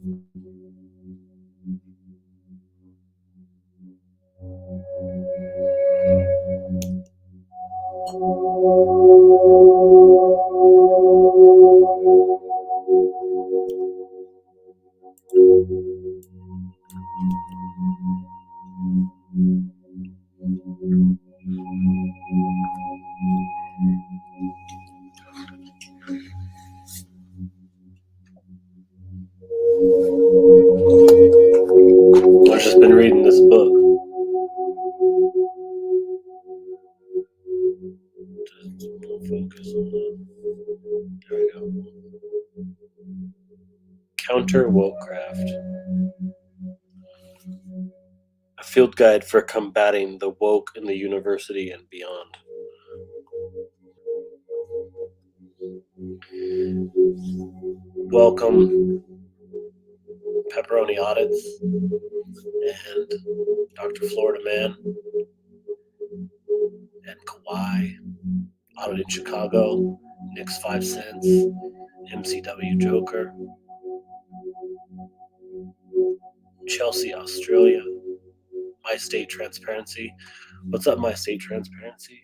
I've just been reading this book. Just focus on that. There we go. Counter Wokecraft. A field guide for combating the woke in the university and beyond. Welcome, Pepperoni Audits and Dr. Florida Man and Kawhi, Audit in Chicago, Nick's 5 cents, MCW Joker, Chelsea, Australia, My State Transparency. What's up, My State Transparency?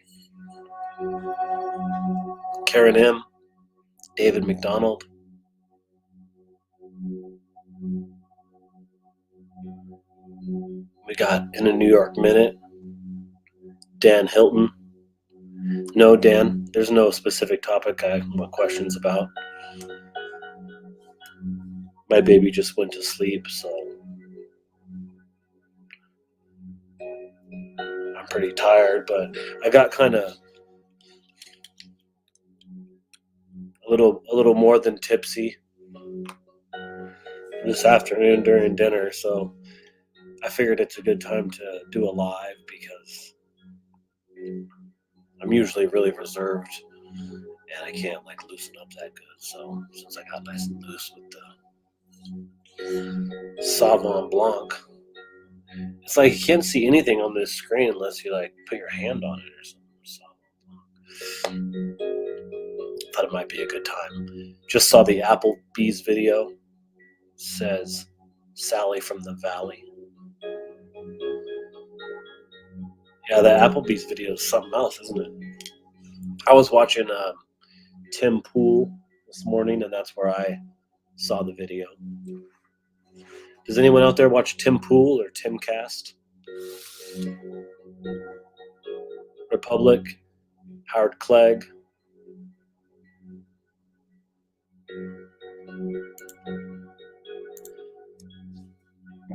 Karen M, David McDonald, we got In a New York Minute, Dan Hilton. No, Dan, there's no specific topic I want questions about. My baby just went to sleep, so I'm pretty tired, but I got kind of a little more than tipsy this afternoon during dinner, so I figured it's a good time to do a live because I'm usually really reserved and I can't loosen up that good. So since I got nice and loose with the Sauvignon Blanc, it's like you can't see anything on this screen unless you put your hand on it or something. So thought it might be a good time. Just saw the Applebee's video. Says Sally from the Valley. Yeah, the Applebee's video is something else, isn't it? I was watching Tim Pool this morning, and that's where I saw the video. Does anyone out there watch Tim Pool or Timcast? Republic, Howard Clegg.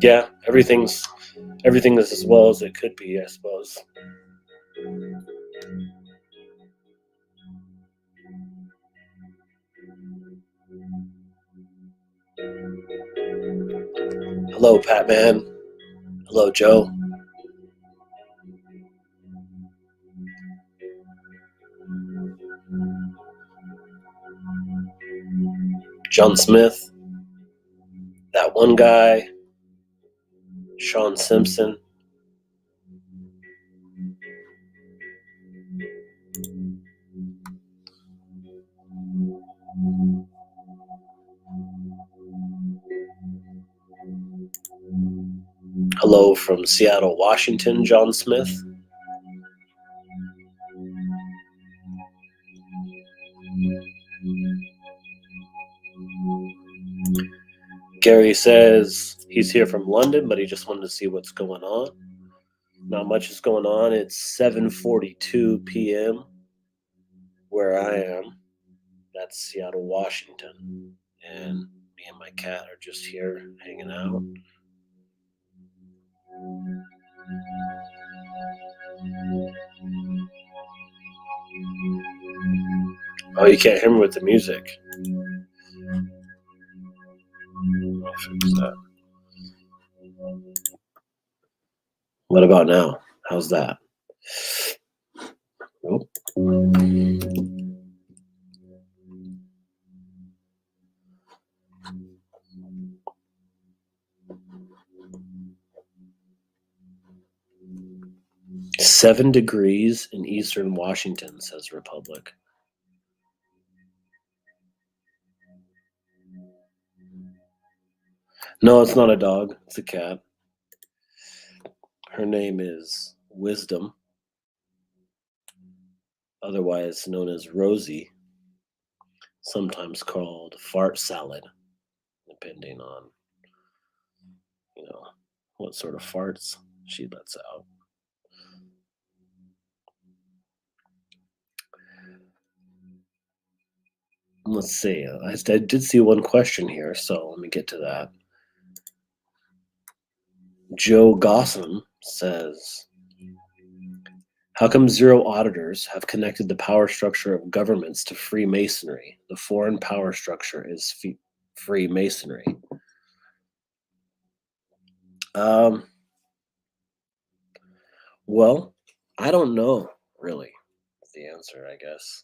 Yeah, everything is as well as it could be, I suppose. Hello, Pat Man. Hello, Joe. John Smith. That one guy. Sean Simpson. Hello from Seattle, Washington, John Smith. Gary says he's here from London, but he just wanted to see what's going on. Not much is going on. It's 7:42 p.m. where I am. That's Seattle, Washington. And me and my cat are just here hanging out. Oh, you can't hear me with the music. I'll fix that. What about now? How's that? Nope. "7 degrees in eastern Washington," says Republic. No, it's not a dog. It's a cat. Her name is Wisdom, otherwise known as Rosie, sometimes called Fart Salad, depending on, you know, what sort of farts she lets out. Let's see. I did see one question here, so let me get to that. Joe Gossam says, how come zero auditors have connected the power structure of governments to Freemasonry? The foreign power structure is Freemasonry. Um, well, I don't know, really, is the answer, I guess.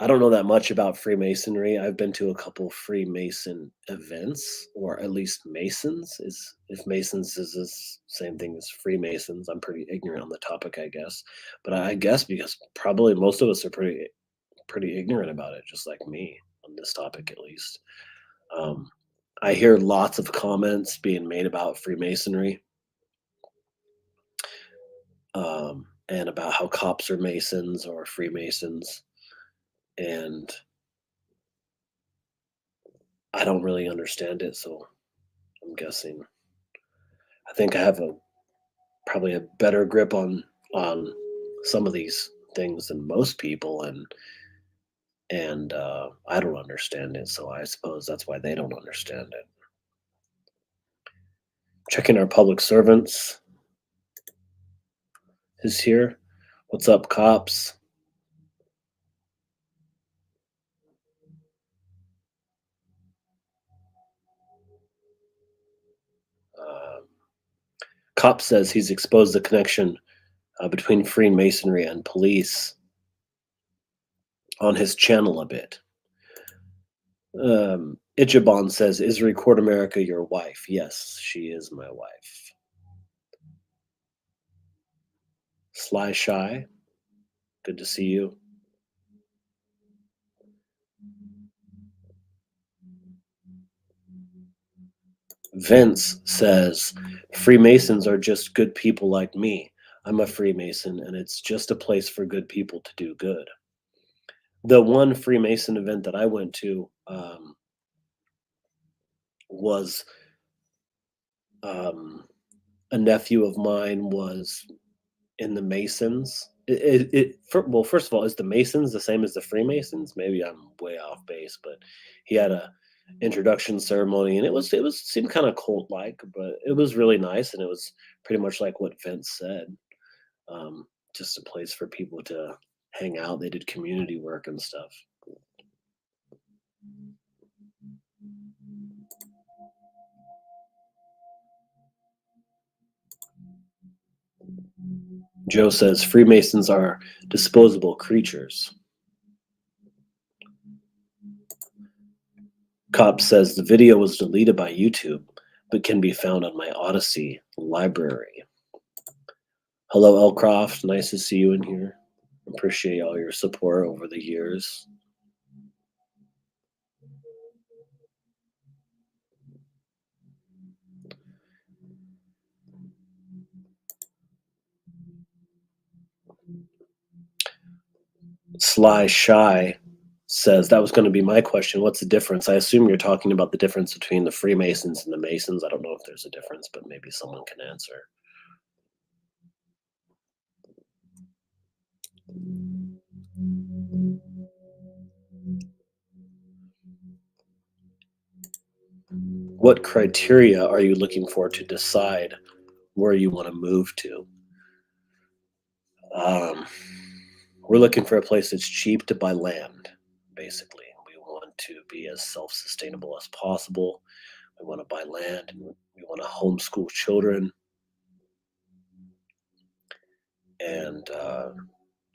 I don't know that much about Freemasonry. I've been to a couple Freemason events, or at least Masons. Is if Masons is the same thing as Freemasons. I'm pretty ignorant on the topic, I guess. But I guess because probably most of us are pretty ignorant about it, just like me on this topic, at least. Um, I hear lots of comments being made about Freemasonry, and about how cops are Masons or Freemasons, and I don't really understand it, so I'm guessing. I think I have probably a better grip on some of these things than most people, and I don't understand it, so I suppose that's why they don't understand it. Checking our public servants is here. What's up, cops? Um, Cop says he's exposed the connection between Freemasonry and police on his channel a bit. Ichiban says, is Record America your wife? Yes, she is my wife. Sly Shy, good to see you. Vince says, Freemasons are just good people like me. I'm a Freemason, and it's just a place for good people to do good. The one Freemason event that I went to was a nephew of mine was in the Masons. Well, first of all, is the Masons the same as the Freemasons? Maybe I'm way off base, but he had a introduction ceremony, and it was seemed kind of cult like, but it was really nice, and it was pretty much like what Vince said, just a place for people to hang out. They did community work and stuff. Joe says Freemasons are disposable creatures. Cop says the video was deleted by YouTube, but can be found on my Odyssey library. Hello, Elcroft. Nice to see you in here. Appreciate all your support over the years. Sly Shy says that was going to be my question. What's the difference? I assume you're talking about the difference between the Freemasons and the Masons. I don't know if there's a difference, but maybe someone can answer. What criteria are you looking for to decide where you want to move to? We're looking for a place that's cheap to buy land, basically. We want to be as self-sustainable as possible. We want to buy land, and we want to homeschool children. And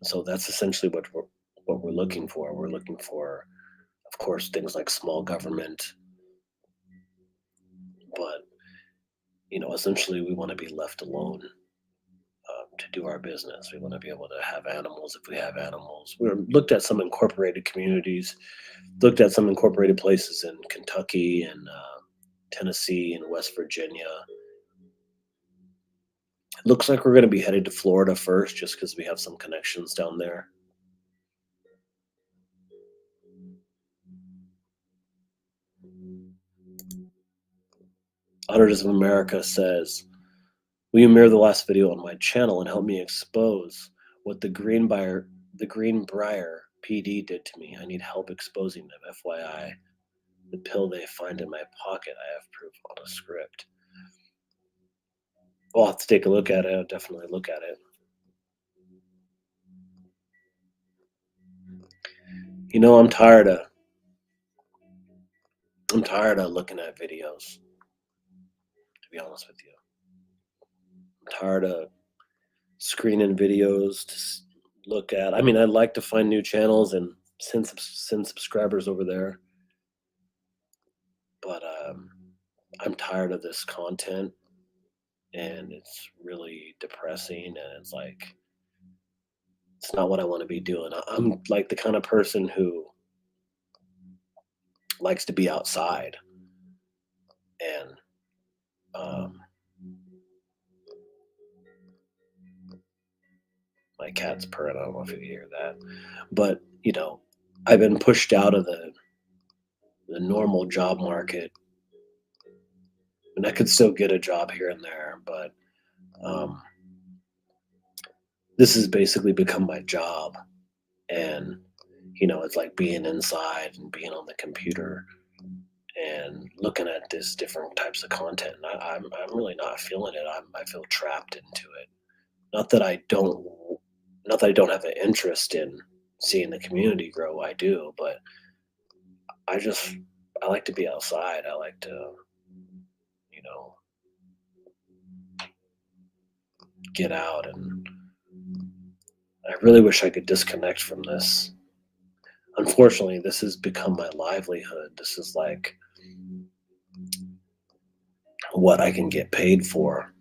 so that's essentially what we're looking for. We're looking for, of course, things like small government, but essentially we want to be left alone to do our business. We want to be able to have animals if we have animals. We looked at some incorporated communities, looked at some incorporated places in Kentucky and Tennessee and West Virginia. It looks like we're going to be headed to Florida first just because we have some connections down there. Auditors of America says, will you mirror the last video on my channel and help me expose what the Greenbrier PD did to me? I need help exposing them. FYI, the pill they find in my pocket, I have proof on a script. I'll have to take a look at it. I'll definitely look at it. You know, I'm tired of looking at videos, to be honest with you. I'm tired of screening videos to look at. I mean, I'd like to find new channels and send subscribers over there, but I'm tired of this content, and it's really depressing, and it's like, it's not what I want to be doing. I'm like the kind of person who likes to be outside, and my cat's purring. I don't know if you hear that, but you know, I've been pushed out of the normal job market, and I could still get a job here and there, but this has basically become my job, and you know, it's like being inside and being on the computer and looking at this different types of content. And I'm really not feeling it. I feel trapped into it. Not that I don't have an interest in seeing the community grow. I do, but I like to be outside. I like to, you know, get out, and I really wish I could disconnect from this. Unfortunately, this has become my livelihood. This is like what I can get paid for.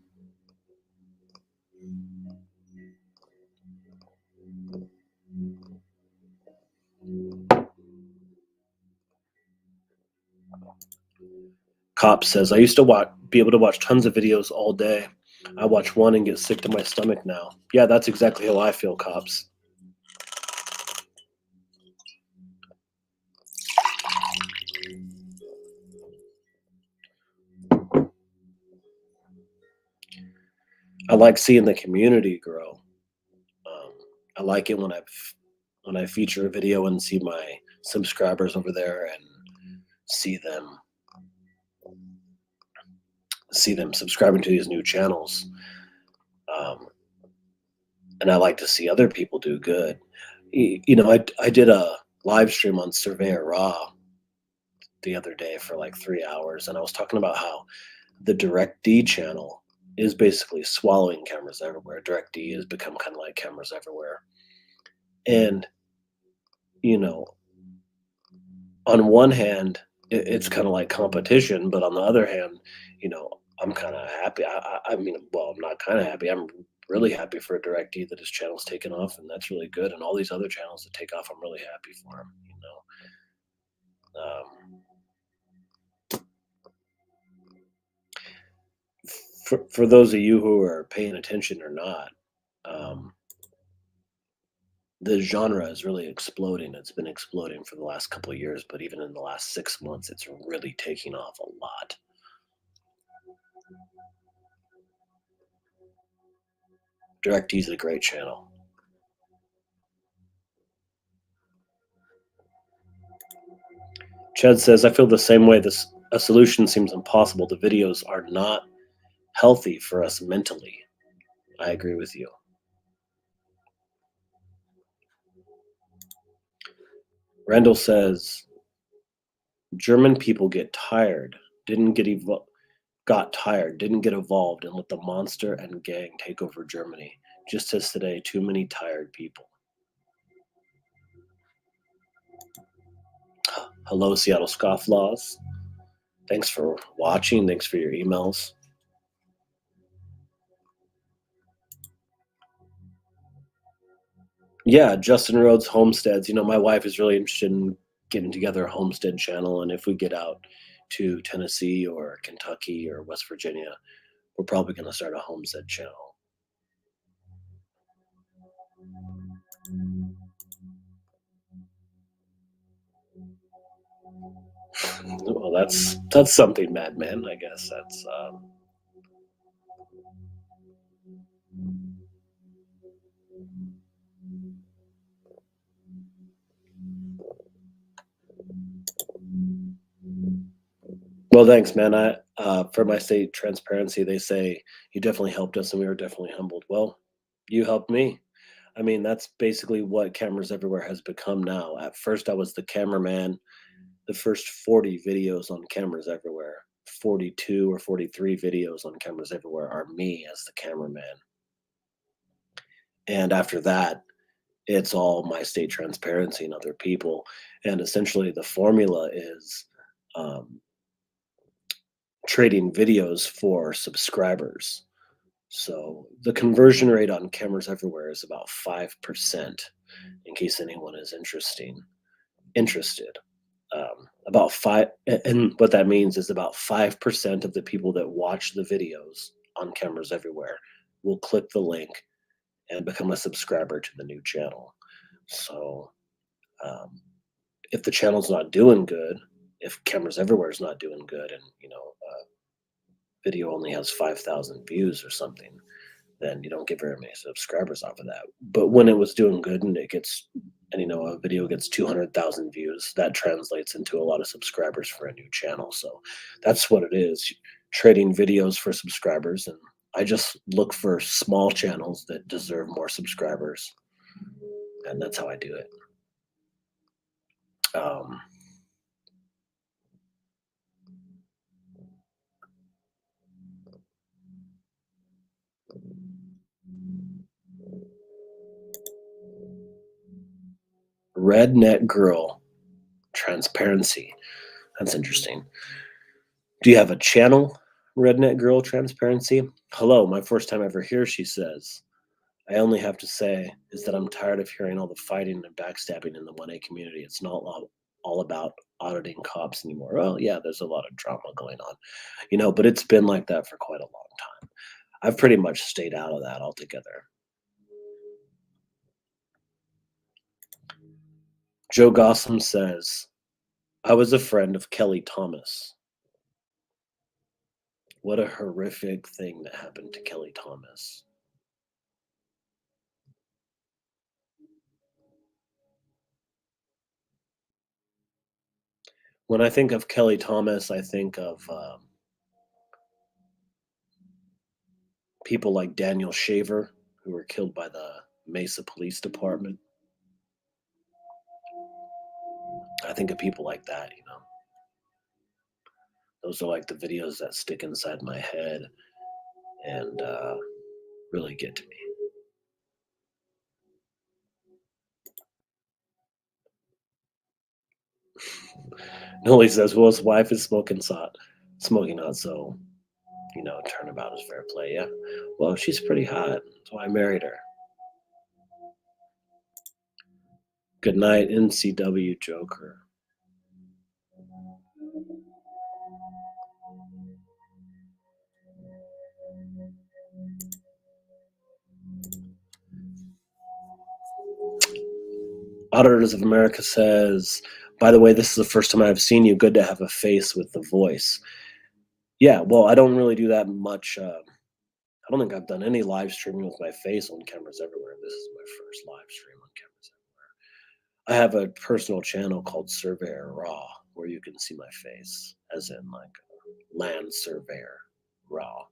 Cop says, I used to be able to watch tons of videos all day. I watch one and get sick to my stomach now. Yeah, that's exactly how I feel, Cops. I like seeing the community grow. I like it when I feature a video and see my subscribers over there and see them subscribing to these new channels. And I like to see other people do good. You know, I did a live stream on Surveyor Raw the other day for like 3 hours, and I was talking about how the Direct D channel is basically swallowing cameras everywhere. Direct D has become kind of like cameras everywhere. And, you know, on one hand, it's kind of like competition, but on the other hand, you know, I'm kind of happy. I mean, well, I'm not kind of happy. I'm really happy for Direct D that his channel's taken off, and that's really good. And all these other channels that take off, I'm really happy for him. You know, for those of you who are paying attention or not, the genre is really exploding. It's been exploding for the last couple of years, but even in the last 6 months, it's really taking off a lot. Direct D is a great channel. Chad says, I feel the same way. A solution seems impossible. The videos are not healthy for us mentally. I agree with you. Randall says, German people got tired, didn't get evolved, and let the monster and gang take over Germany. Just as today, too many tired people. Hello, Seattle Scofflaws. Thanks for watching. Thanks for your emails. Yeah, Justin Rhodes Homesteads. You know, my wife is really interested in getting together a homestead channel, and if we get out, to Tennessee or Kentucky or West Virginia, we're probably going to start a homestead channel. Well, that's something, madman. I guess that's. Well, thanks, man. For my state transparency, they say you definitely helped us, and we were definitely humbled. Well, you helped me. I mean, that's basically what Cameras Everywhere has become now. At first, I was the cameraman. The first 40 videos on Cameras Everywhere, 42 or 43 videos on Cameras Everywhere are me as the cameraman. And after that, it's all my state transparency and other people. And essentially, the formula is um, trading videos for subscribers. So the conversion rate on Cameras Everywhere is about 5%, in case anyone is interested. About five, and what that means is about 5% of the people that watch the videos on Cameras Everywhere will click the link and become a subscriber to the new channel. So um, if the channel's not doing good, if Cameras Everywhere is not doing good, and video only has 5,000 views or something, then you don't get very many subscribers off of that. But when it was doing good and a video gets 200,000 views, that translates into a lot of subscribers for a new channel. So that's what it is, trading videos for subscribers. And I just look for small channels that deserve more subscribers. And that's how I do it. Redneck Girl Transparency. That's interesting. Do you have a channel, Redneck Girl Transparency? Hello, my first time ever here, she says. I only have to say is that I'm tired of hearing all the fighting and backstabbing in the 1A community. It's not all about auditing cops anymore. Well, yeah, there's a lot of drama going on, but it's been like that for quite a long time. I've pretty much stayed out of that altogether. Joe Gossam says, I was a friend of Kelly Thomas. What a horrific thing that happened to Kelly Thomas. When I think of Kelly Thomas, I think of people like Daniel Shaver, who were killed by the Mesa Police Department. I think of people like that. Those are like the videos that stick inside my head and really get to me. Noli says, well, his wife is smoking hot, so, turnabout is fair play. Yeah. Well, she's pretty hot. That's why I married her. Good night, NCW Joker. Auditors of America says, by the way, this is the first time I've seen you. Good to have a face with the voice. Yeah, well, I don't really do that much. I don't think I've done any live streaming with my face on Cameras Everywhere. This is my first live stream on Cameras Everywhere. I have a personal channel called Surveyor Raw, where you can see my face, as in like Land Surveyor Raw,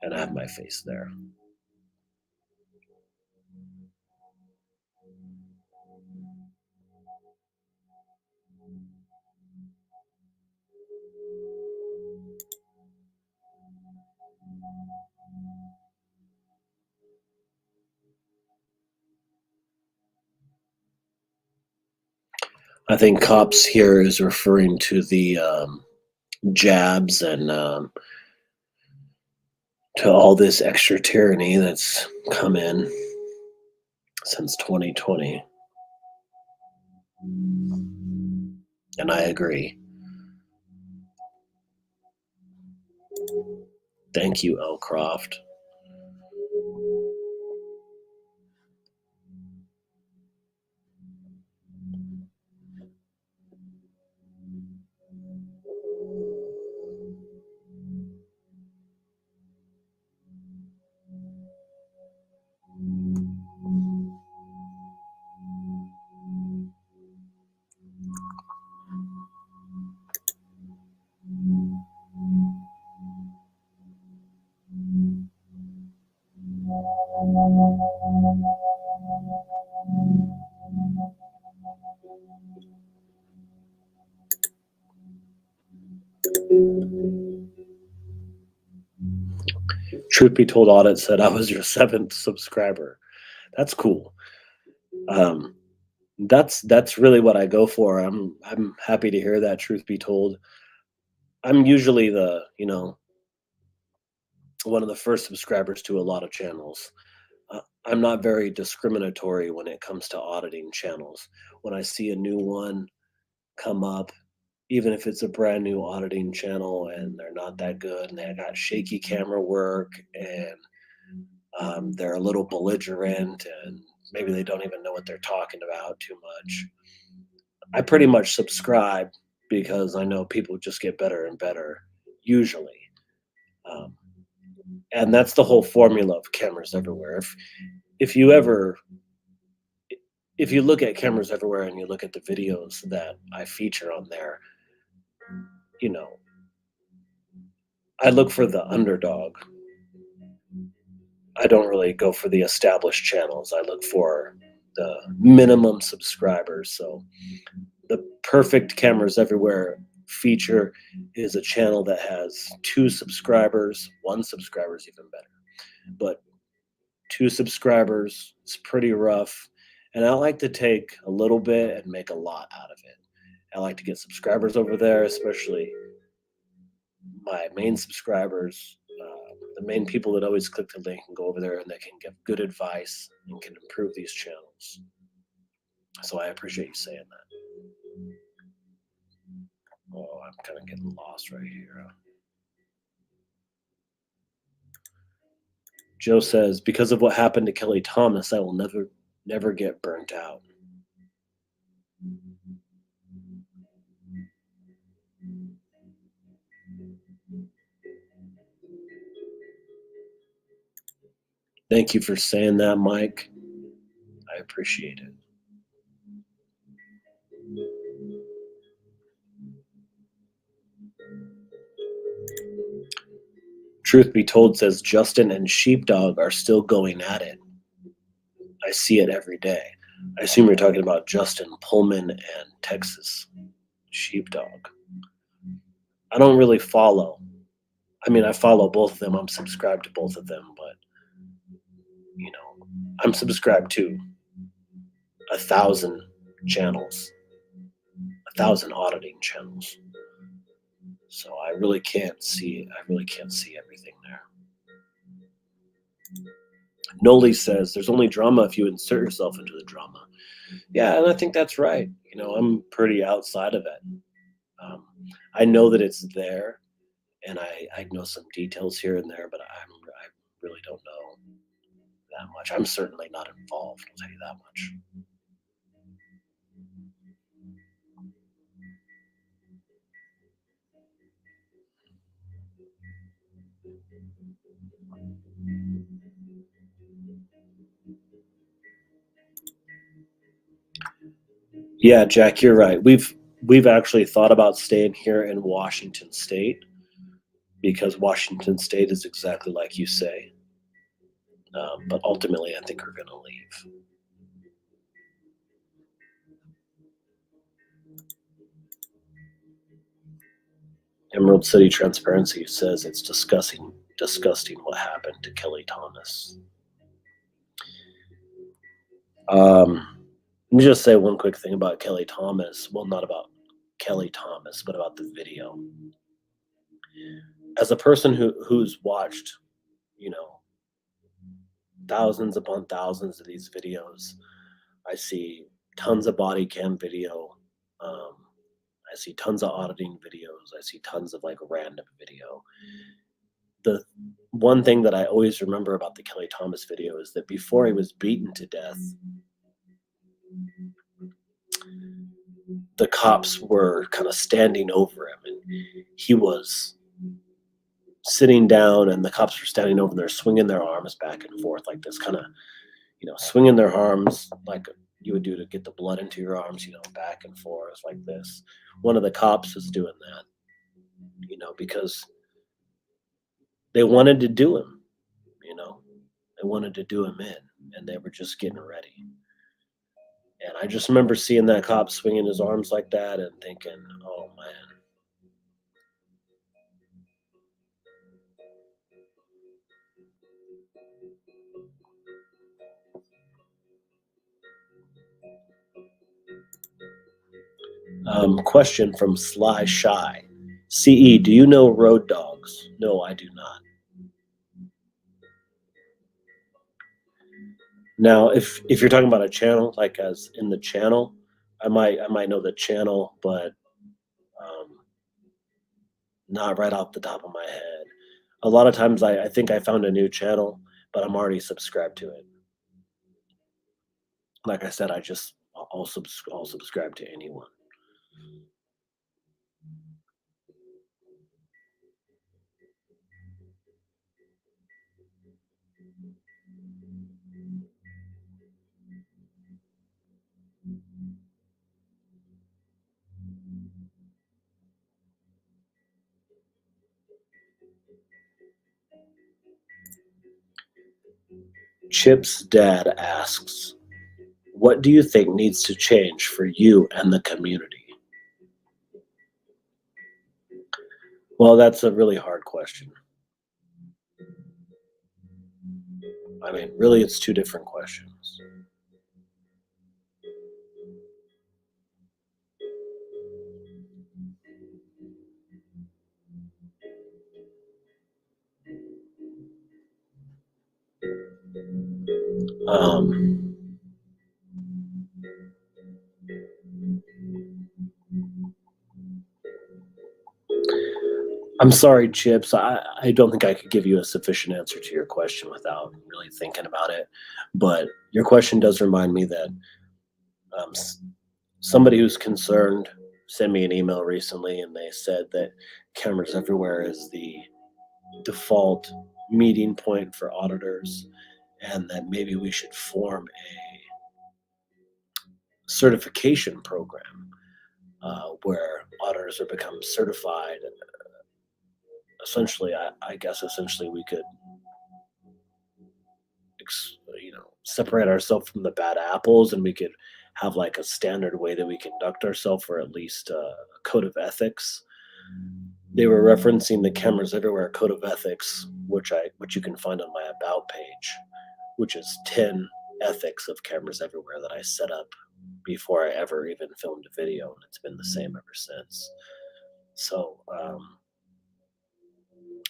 and I have my face there. I think cops here is referring to the jabs and to all this extra tyranny that's come in since 2020. And I agree. Thank you, L. Croft. Truth be told, Audit said I was your 7th subscriber. That's cool. That's really what I go for. I'm happy to hear that. Truth be told, I'm usually one of the first subscribers to a lot of channels. I'm not very discriminatory when it comes to auditing channels. When I see a new one come up, even if it's a brand new auditing channel and they're not that good and they got shaky camera work and they're a little belligerent and maybe they don't even know what they're talking about too much, I pretty much subscribe because I know people just get better and better, usually. Um, and that's the whole formula of cameras everywhere. If you ever if you look at cameras everywhere and you look at the videos that I feature on there, you know, I look for the underdog. I don't really go for the established channels. I look for the minimum subscribers. So the perfect cameras everywhere feature is a channel that has 2 subscribers. 1 subscriber is even better, but 2 subscribers is pretty rough. And I like to take a little bit and make a lot out of it. I like to get subscribers over there, especially my main subscribers, the main people that always click the link and go over there and they can give good advice and can improve these channels. So I appreciate you saying that. Oh, I'm kind of getting lost right here. Joe says, because of what happened to Kelly Thomas, I will never get burnt out. Thank you for saying that, Mike. I appreciate it. Truth be told says Justin and Sheepdog are still going at it. I see it every day. I assume you're talking about Justin Pullman and Texas Sheepdog. I don't really follow. I mean, I follow both of them. I'm subscribed to both of them, but I'm subscribed to 1,000 channels, 1,000 auditing channels. So I really can't see everything there. Noli says there's only drama if you insert yourself into the drama. Yeah, and I think that's right. I'm pretty outside of it. I know that it's there, and I know some details here and there, but I really don't know that much. I'm certainly not involved. I'll tell you that much. Yeah, Jack, you're right. We've actually thought about staying here in Washington State because Washington State is exactly like you say. But ultimately, I think we're going to leave. Emerald City Transparency says it's disgusting what happened to Kelly Thomas. Let me just say one quick thing about Kelly Thomas. Well, not about Kelly Thomas, but about the video. As a person who's watched, thousands upon thousands of these videos, I see tons of body cam video. I see tons of auditing videos. I see tons of random video. the one thing that I always remember about the Kelly Thomas video is that before he was beaten to death, the cops were kind of standing over him, and he was sitting down, and the cops were standing over there, swinging their arms back and forth like this, kind of, swinging their arms like you would do to get the blood into your arms, back and forth like this. One of the cops was doing that, because they wanted to do him, they wanted to do him in, and they were just getting ready. And I just remember seeing that cop swinging his arms like that and thinking, oh man. Question from Sly Shy. CE, do you know road dogs? No, I do not. Now, if you're talking about a channel, like as in the channel, I might know the channel, but not right off the top of my head. A lot of times I think I found a new channel, but I'm already subscribed to it. Like I said, I'll subscribe to anyone. Chip's dad asks, what do you think needs to change for you and the community? Well, that's a really hard question. I mean, really, it's two different questions. Um, I'm sorry, Chips. I don't think I could give you a sufficient answer to your question without really thinking about it. But your question does remind me that um, somebody who's concerned sent me an email recently, and they said that cameras everywhere is the default meeting point for auditors, and that maybe we should form a certification program where auditors are become certified. And essentially, I guess essentially we could separate ourselves from the bad apples, and we could have like a standard way that we conduct ourselves, or at least a code of ethics. They were referencing the Cameras Everywhere code of ethics, which you can find on my about page, which is 10 ethics of Cameras Everywhere that I set up before I ever even filmed a video, and it's been the same ever since. So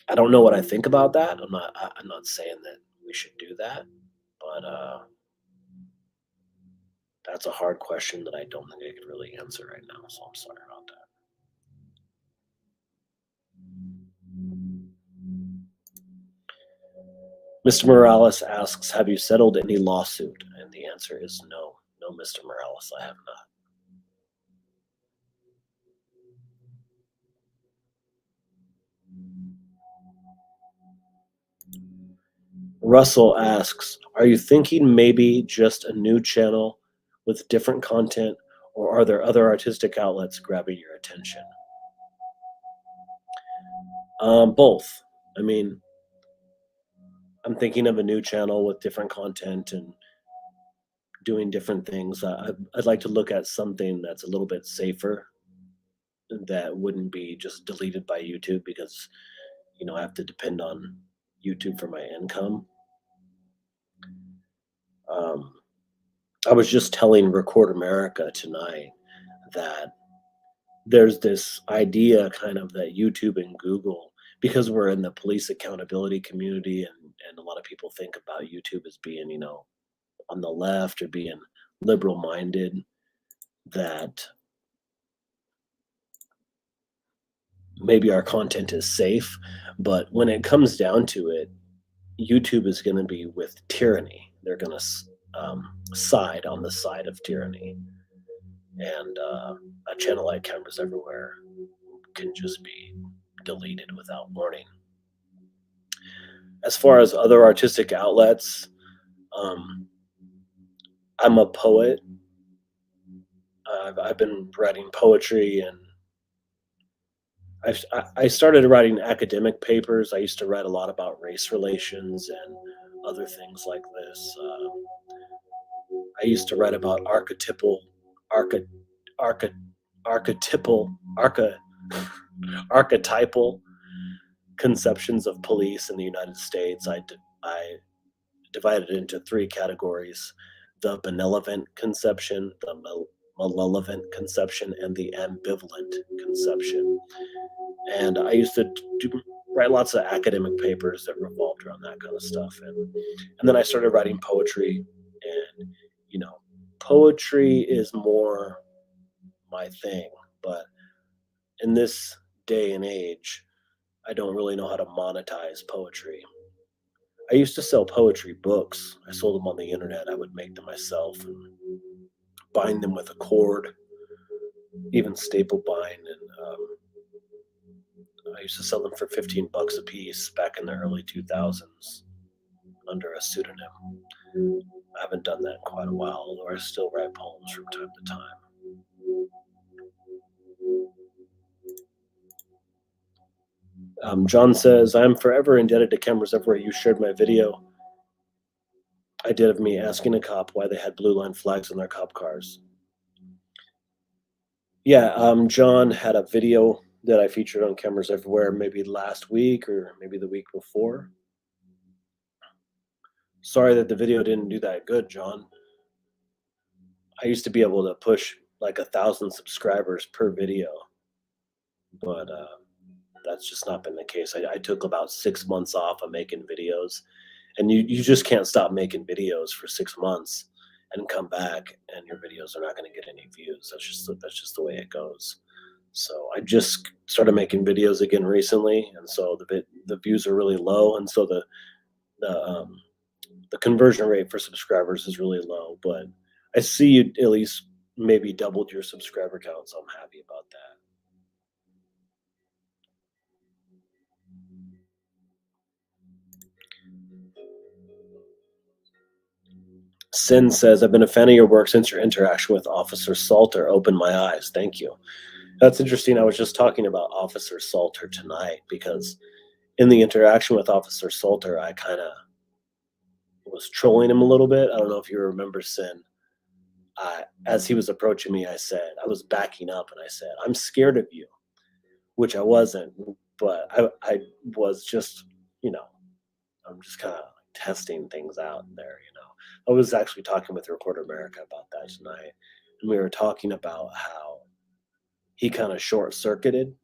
I don't know what I think about that. I'm not saying that we should do that, but that's a hard question that I don't think I could really answer right now. So I'm sorry about that. Mr. Morales asks, have you settled any lawsuit? And the answer is no. No, Mr. Morales, I have not. Russell asks, are you thinking maybe just a new channel with different content, or are there other artistic outlets grabbing your attention? Both. I mean, I'm thinking of a new channel with different content and doing different things. I'd like to look at something that's a little bit safer, that wouldn't be just deleted by YouTube, because I have to depend on YouTube for my income. I was just telling Record America tonight that there's this idea kind of that YouTube and Google, because we're in the police accountability community, and a lot of people think about YouTube as being, on the left or being liberal minded, that maybe our content is safe, but when it comes down to it, YouTube is going to be with tyranny. They're going to side on the side of tyranny, and a channel like Cameras Everywhere can just be deleted without warning. As far as other artistic outlets, I'm a poet. I've been writing poetry, and I started writing academic papers. I used to write a lot about race relations and other things like this. I used to write about arche, arche, archetypal, arche, archetypal conceptions of police in the United States. I divided it into three categories: the benevolent conception, the malevolent conception, and the ambivalent conception. And I used to write lots of academic papers that revolved around that kind of stuff. And then I started writing poetry, and you know, poetry is more my thing. But in this day and age, I don't really know how to monetize poetry. I used to sell poetry books. I sold them on the internet. I would make them myself and bind them with a cord, even staple bind. And I used to sell them for $15 a piece back in the early 2000s under a pseudonym. I haven't done that in quite a while, although I still write poems from time to time. John says, I'm forever indebted to Cameras Everywhere. You shared my video I did of me asking a cop why they had blue line flags on their cop cars. Yeah, John had a video that I featured on Cameras Everywhere maybe last week or maybe the week before. Sorry that the video didn't do that good, John. I used to be able to push like 1,000 subscribers per video, but that's just not been the case. I took about 6 months off of making videos, and you just can't stop making videos for 6 months and come back and your videos are not going to get any views. That's just the way it goes. So I just started making videos again recently, and so the views are really low, and so the conversion rate for subscribers is really low. But I see you at least maybe doubled your subscriber count, so I'm happy about that. Sin says, I've been a fan of your work since your interaction with Officer Salter opened my eyes. Thank you. That's interesting. I was just talking about Officer Salter tonight because in the interaction with Officer Salter, I kind of was trolling him a little bit. I don't know if you remember, Sin. As he was approaching me, I was backing up and I said, I'm scared of you, which I wasn't, but I was just, I'm just kind of testing things out there. I was actually talking with Recorder America about that tonight, and we were talking about how he kind of short circuited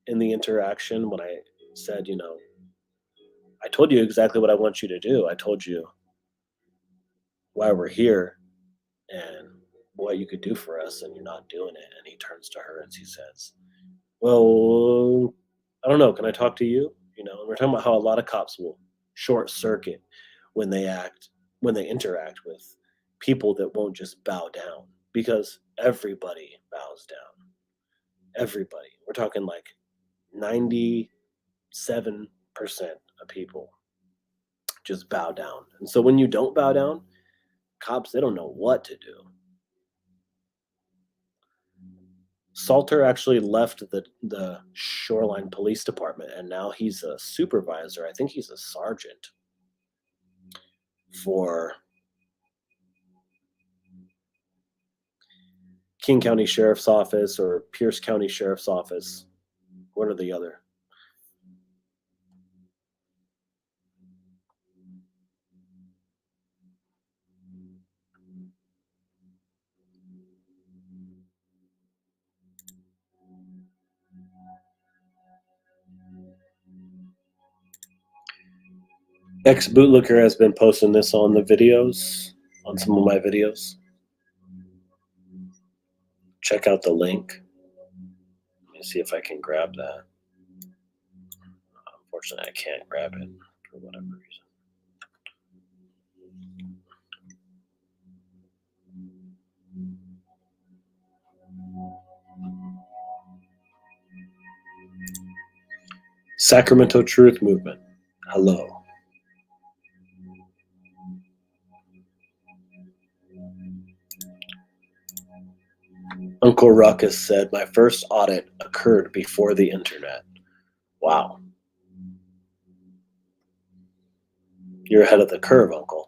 in the interaction when I said, I told you exactly what I want you to do. I told you why we're here and what you could do for us, and you're not doing it. And he turns to her and he says, well, I don't know. Can I talk to you? And we're talking about how a lot of cops will short circuit when they interact with people that won't just bow down, because everybody bows down. Everybody. We're talking like 97% of people just bow down. And so when you don't bow down, cops, they don't know what to do. Salter actually left the Shoreline Police Department, and now he's a supervisor. I think he's a sergeant for King County Sheriff's Office or Pierce County Sheriff's Office. One or the other. Ex Bootlicker has been posting this on the videos, on some of my videos. Check out the link. me see if I can grab that. Unfortunately, I can't grab it for whatever reason. Sacramento Truth Movement. Hello. Uncle Ruckus said, my first audit occurred before the internet. Wow. You're ahead of the curve, Uncle.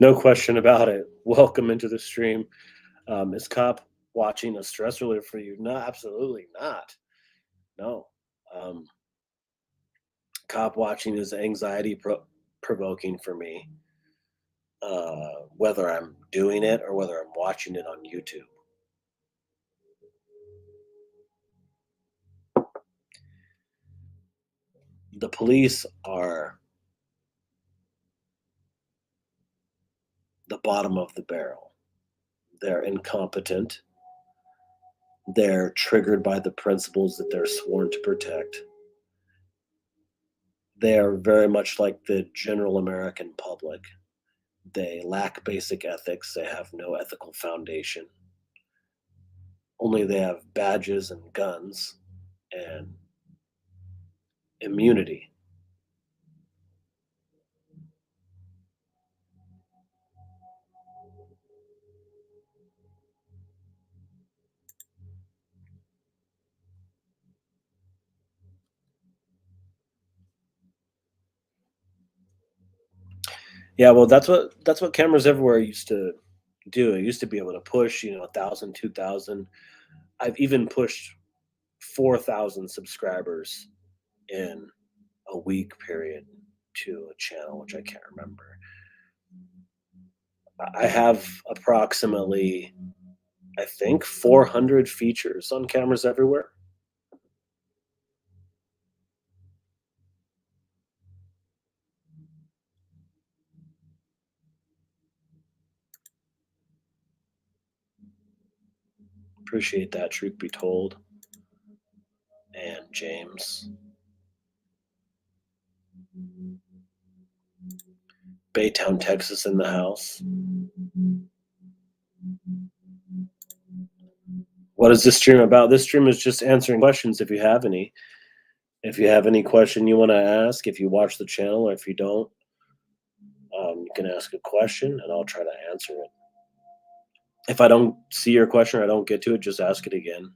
No question about it. Welcome into the stream. Is cop watching a stress reliever for you? No, absolutely not. No. Cop watching is anxiety provoking for me, whether I'm doing it or whether I'm watching it on YouTube. The police are the bottom of the barrel. They're incompetent. They're triggered by the principles that they're sworn to protect. They are very much like the general American public. They lack basic ethics. They have no ethical foundation. Only they have badges and guns and immunity. Yeah, well, that's what cameras everywhere used to do. It used to be able to push, 1,000, 2,000. I've even pushed 4,000 subscribers in a week period to a channel, which I can't remember. I have approximately, I think, 400 features on cameras everywhere. Appreciate that, truth be told. And James. Baytown, Texas in the house. What is this stream about? This stream is just answering questions if you have any. If you have any question you want to ask, if you watch the channel or if you don't, you can ask a question and I'll try to answer it. If I don't see your question or I don't get to it, just ask it again.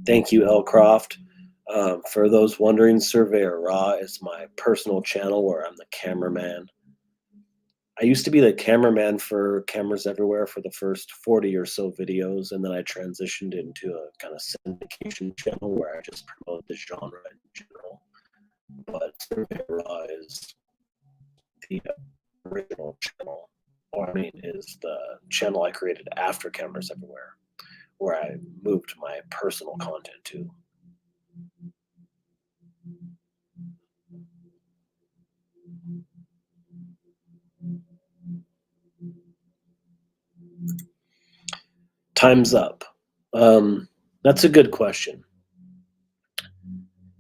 Thank you, L. Croft. For those wondering, Surveyor Raw is my personal channel where I'm the cameraman. I used to be the cameraman for Cameras Everywhere for the first 40 or so videos, and then I transitioned into a kind of syndication channel where I just promote the genre in general. But Surveyor Raw is the original channel, is the channel I created after Cameras Everywhere, where I moved my personal content to. Time's up. That's a good question.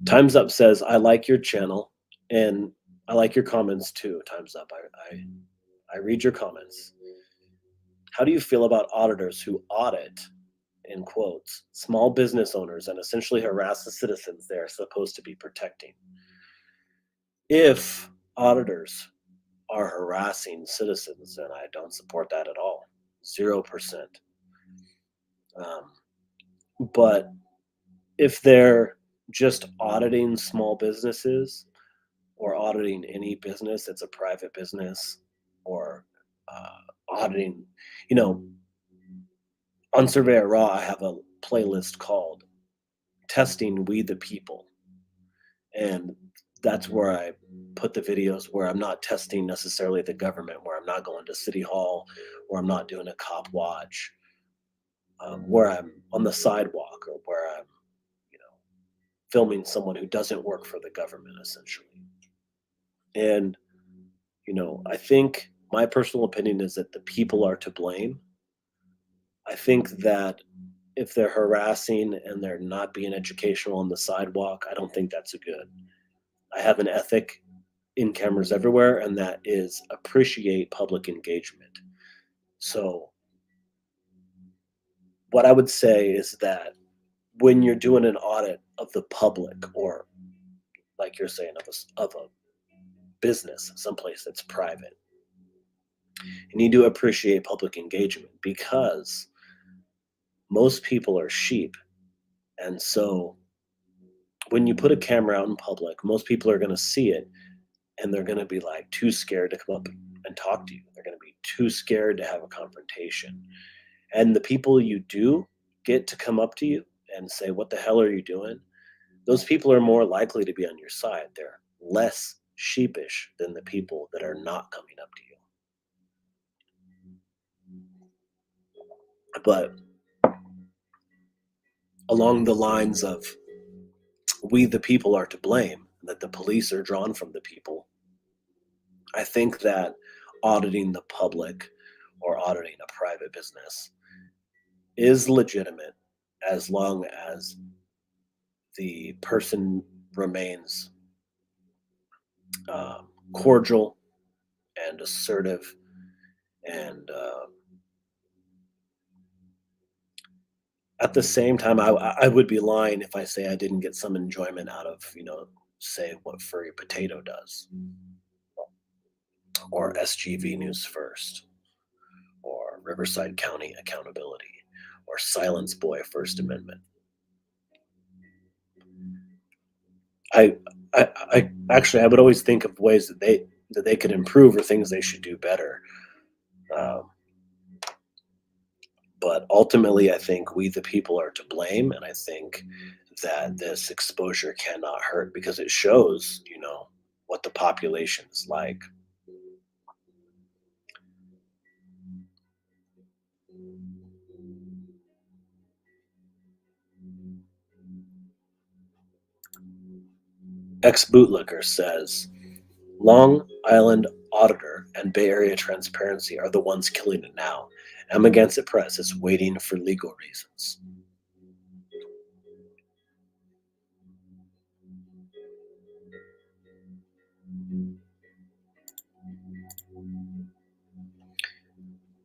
Time's Up says, I like your channel and I like your comments too. Time's Up. I read your comments. How do you feel about auditors who audit, in quotes, small business owners and essentially harass the citizens they are supposed to be protecting? If auditors are harassing citizens, then I don't support that at all. 0%. But if they're just auditing small businesses or auditing any business that's a private business or auditing, you know, on Surveyor Raw, I have a playlist called Testing We the People. And that's where I put the videos where I'm not testing necessarily the government, where I'm not going to City Hall, where I'm not doing a cop watch, where I'm on the sidewalk or where I'm, you know, filming someone who doesn't work for the government, essentially. And, you know, I think my personal opinion is that the people are to blame. I think that if they're harassing and they're not being educational on the sidewalk, I don't think that's a good. I have an ethic in cameras everywhere, and that is appreciate public engagement. So, what I would say is that when you're doing an audit of the public, or like you're saying, of a business, someplace that's private, you need to appreciate public engagement because most people are sheep. And so, when you put a camera out in public, most people are going to see it and they're going to be like too scared to come up and talk to you. They're going to be too scared to have a confrontation. And the people you do get to come up to you and say, "What the hell are you doing?" Those people are more likely to be on your side. They're less sheepish than the people that are not coming up to you. But along the lines of we, the people, are to blame, that the police are drawn from the people, I think that auditing the public or auditing a private business is legitimate as long as the person remains cordial and assertive and at the same time I would be lying if I say I didn't get some enjoyment out of, you know, say what Furry Potato does or SGV News First or Riverside County Accountability or Silence Boy First Amendment. I, I actually I would always think of ways that they could improve or things they should do better. Um, but ultimately, I think we the people are to blame, and I think that this exposure cannot hurt because it shows, you know, what the population is like. Ex bootlicker says Long Island Auditor and Bay Area Transparency are the ones killing it now. I'm Against It Press is waiting for legal reasons.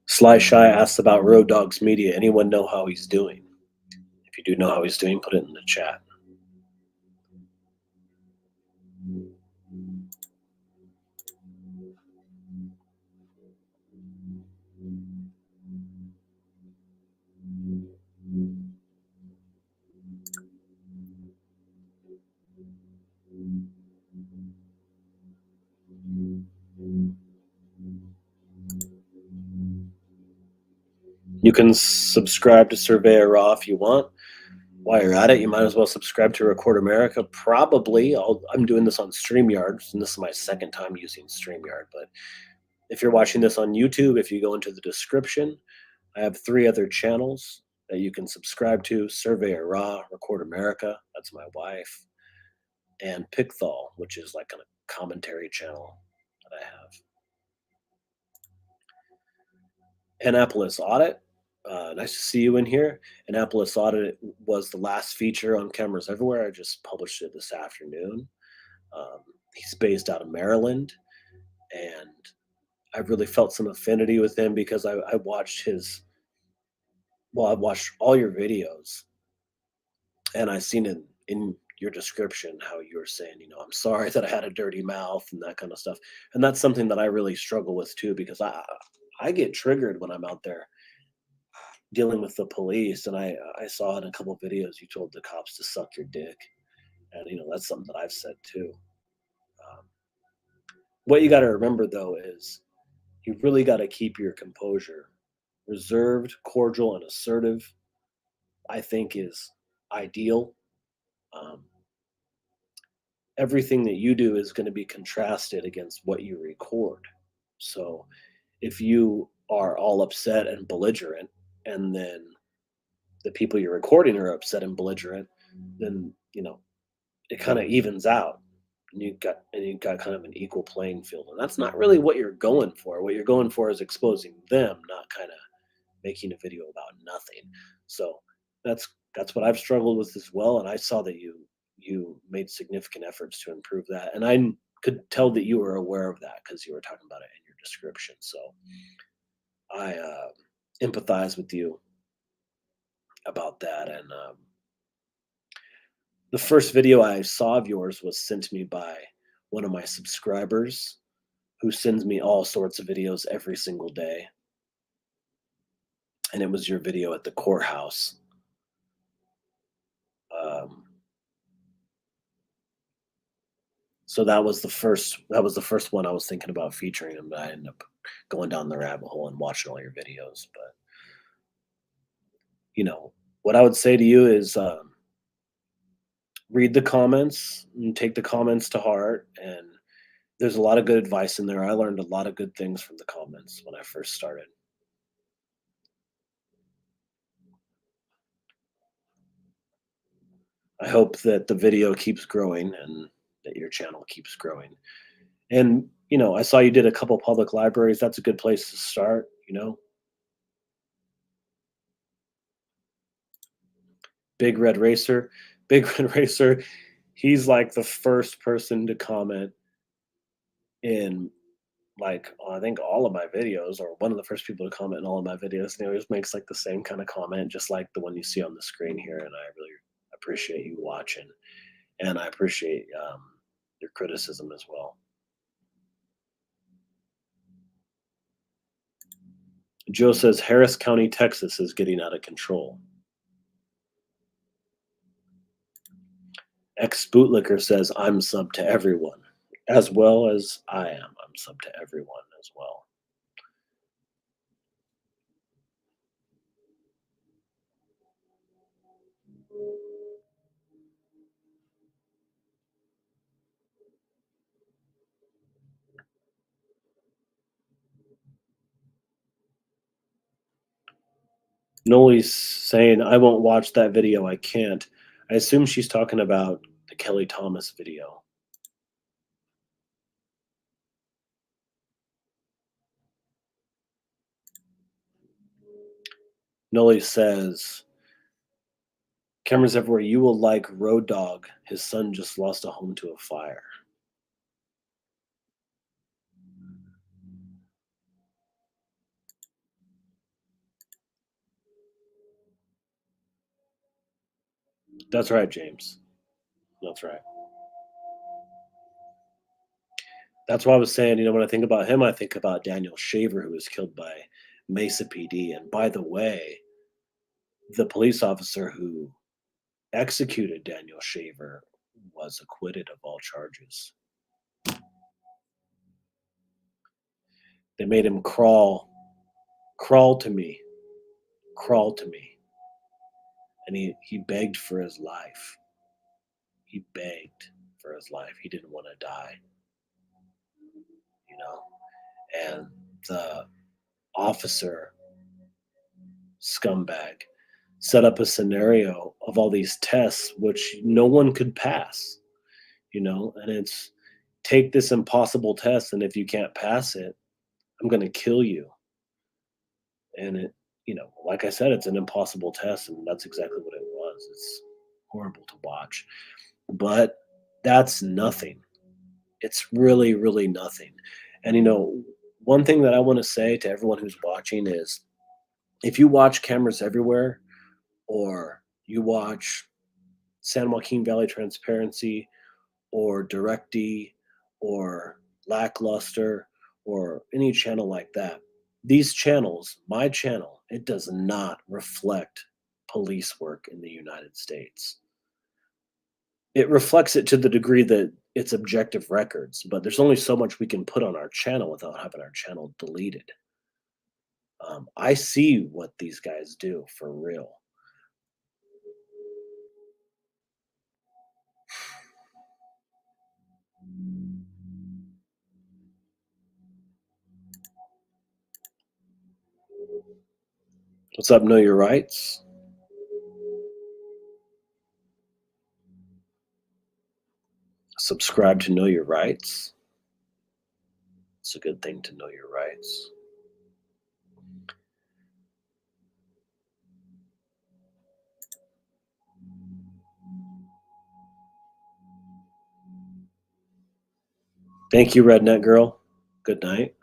Sly Shy asks about Road Dogs Media. Anyone know how he's doing? If you do know how he's doing, put it in the chat. You can subscribe to Surveyor Raw if you want. While you're at it, you might as well subscribe to Record America. Probably, I'm doing this on StreamYard, and this is my second time using StreamYard. But if you're watching this on YouTube, if you go into the description, I have 3 other channels that you can subscribe to: Surveyor Raw, Record America, that's my wife, and Pickthall, which is like a commentary channel that I have. Annapolis Audit. Nice to see you in here. Annapolis Audit was the last feature on Cameras Everywhere. I just published it this afternoon. He's based out of Maryland, and I really felt some affinity with him because I watched I watched all your videos, and I seen in your description how you were saying, you know, I'm sorry that I had a dirty mouth and that kind of stuff. And that's something that I really struggle with too, because I get triggered when I'm out there dealing with the police. And I saw in a couple videos you told the cops to suck your dick. And that's something that I've said too. Um, what you got to remember though is you really got to keep your composure. Reserved, cordial, and assertive, I think, is ideal. Um, Everything that you do is going to be contrasted against what you record. So if you are all upset and belligerent, and then the people you're recording are upset and belligerent, then it kind of evens out. And you've got kind of an equal playing field. And that's not really what you're going for. What you're going for is exposing them, not kind of making a video about nothing. So that's what I've struggled with as well. And I saw that you made significant efforts to improve that. And I could tell that you were aware of that because you were talking about it in your description. So I empathize with you about that. And the first video I saw of yours was sent to me by one of my subscribers who sends me all sorts of videos every single day. And it was your video at the courthouse. Um, so that was the first one I was thinking about featuring him, but I ended up going down the rabbit hole and watching all your videos. But what I would say to you is read the comments and take the comments to heart. And there's a lot of good advice in there. I learned a lot of good things from the comments when I first started. I hope that the video keeps growing and that your channel keeps growing. And I saw you did a couple public libraries. That's a good place to start. Big Red Racer. Big Red Racer, he's like the first person to comment in, like, I think all of my videos, or one of the first people to comment in all of my videos. And he always makes like the same kind of comment, just like the one you see on the screen here. And I really appreciate you watching, and I appreciate your criticism as well. Joe says Harris County, Texas is getting out of control. Ex Bootlicker says I'm sub to everyone, as well as I am. I'm sub to everyone as well. Noli's saying I won't watch that video. I can't. I assume she's talking about the Kelly Thomas video. Noli says, cameras everywhere. You will like Road Dog. His son just lost a home to a fire. That's right, James. That's right. That's what I was saying. When I think about him, I think about Daniel Shaver, who was killed by Mesa PD. And by the way, the police officer who executed Daniel Shaver was acquitted of all charges. They made him crawl to me, and he begged for his life. He begged for his life. He didn't want to die, and the officer, scumbag, set up a scenario of all these tests which no one could pass, and it's, take this impossible test, and if you can't pass it, I'm going to kill you. And it, like I said, it's an impossible test, and that's exactly what it was. It's horrible to watch, but that's nothing. It's really, really nothing. And one thing that I want to say to everyone who's watching is, if you watch Cameras Everywhere, or you watch San Joaquin Valley Transparency, or DirectD, or Lackluster, or any channel like that, these channels, my channel, it does not reflect police work in the United States. It reflects it to the degree that it's objective records, but there's only so much we can put on our channel without having our channel deleted. I see what these guys do for real. What's up, Know Your Rights? Subscribe to Know Your Rights. It's a good thing to know your rights. Thank you, Redneck Girl. Good night.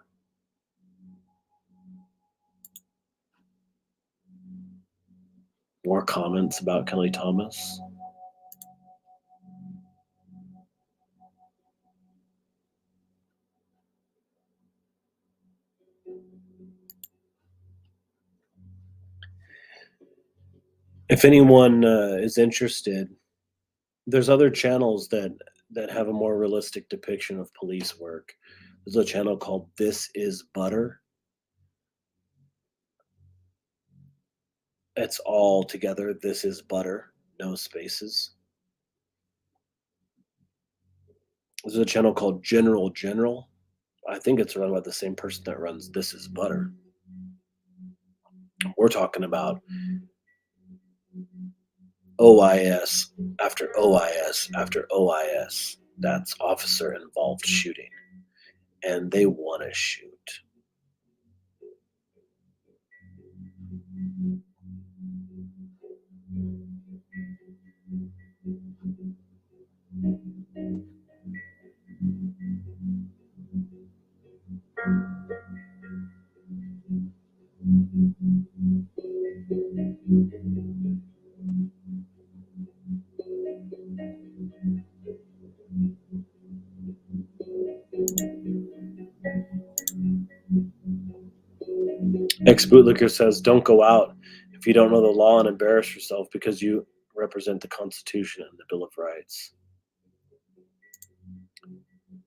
More comments about Kelly Thomas. If anyone is interested, there's other channels that have a more realistic depiction of police work. There's a channel called This Is Butter. It's all together. This is Butter, no spaces. There's a channel called General General. I think it's run by the same person that runs This Is Butter. We're talking about OIS after OIS after OIS. That's officer involved shooting. And they want to shoot. Ex bootlicker says, "Don't go out if you don't know the law and embarrass yourself because you represent the Constitution and the Bill of Rights."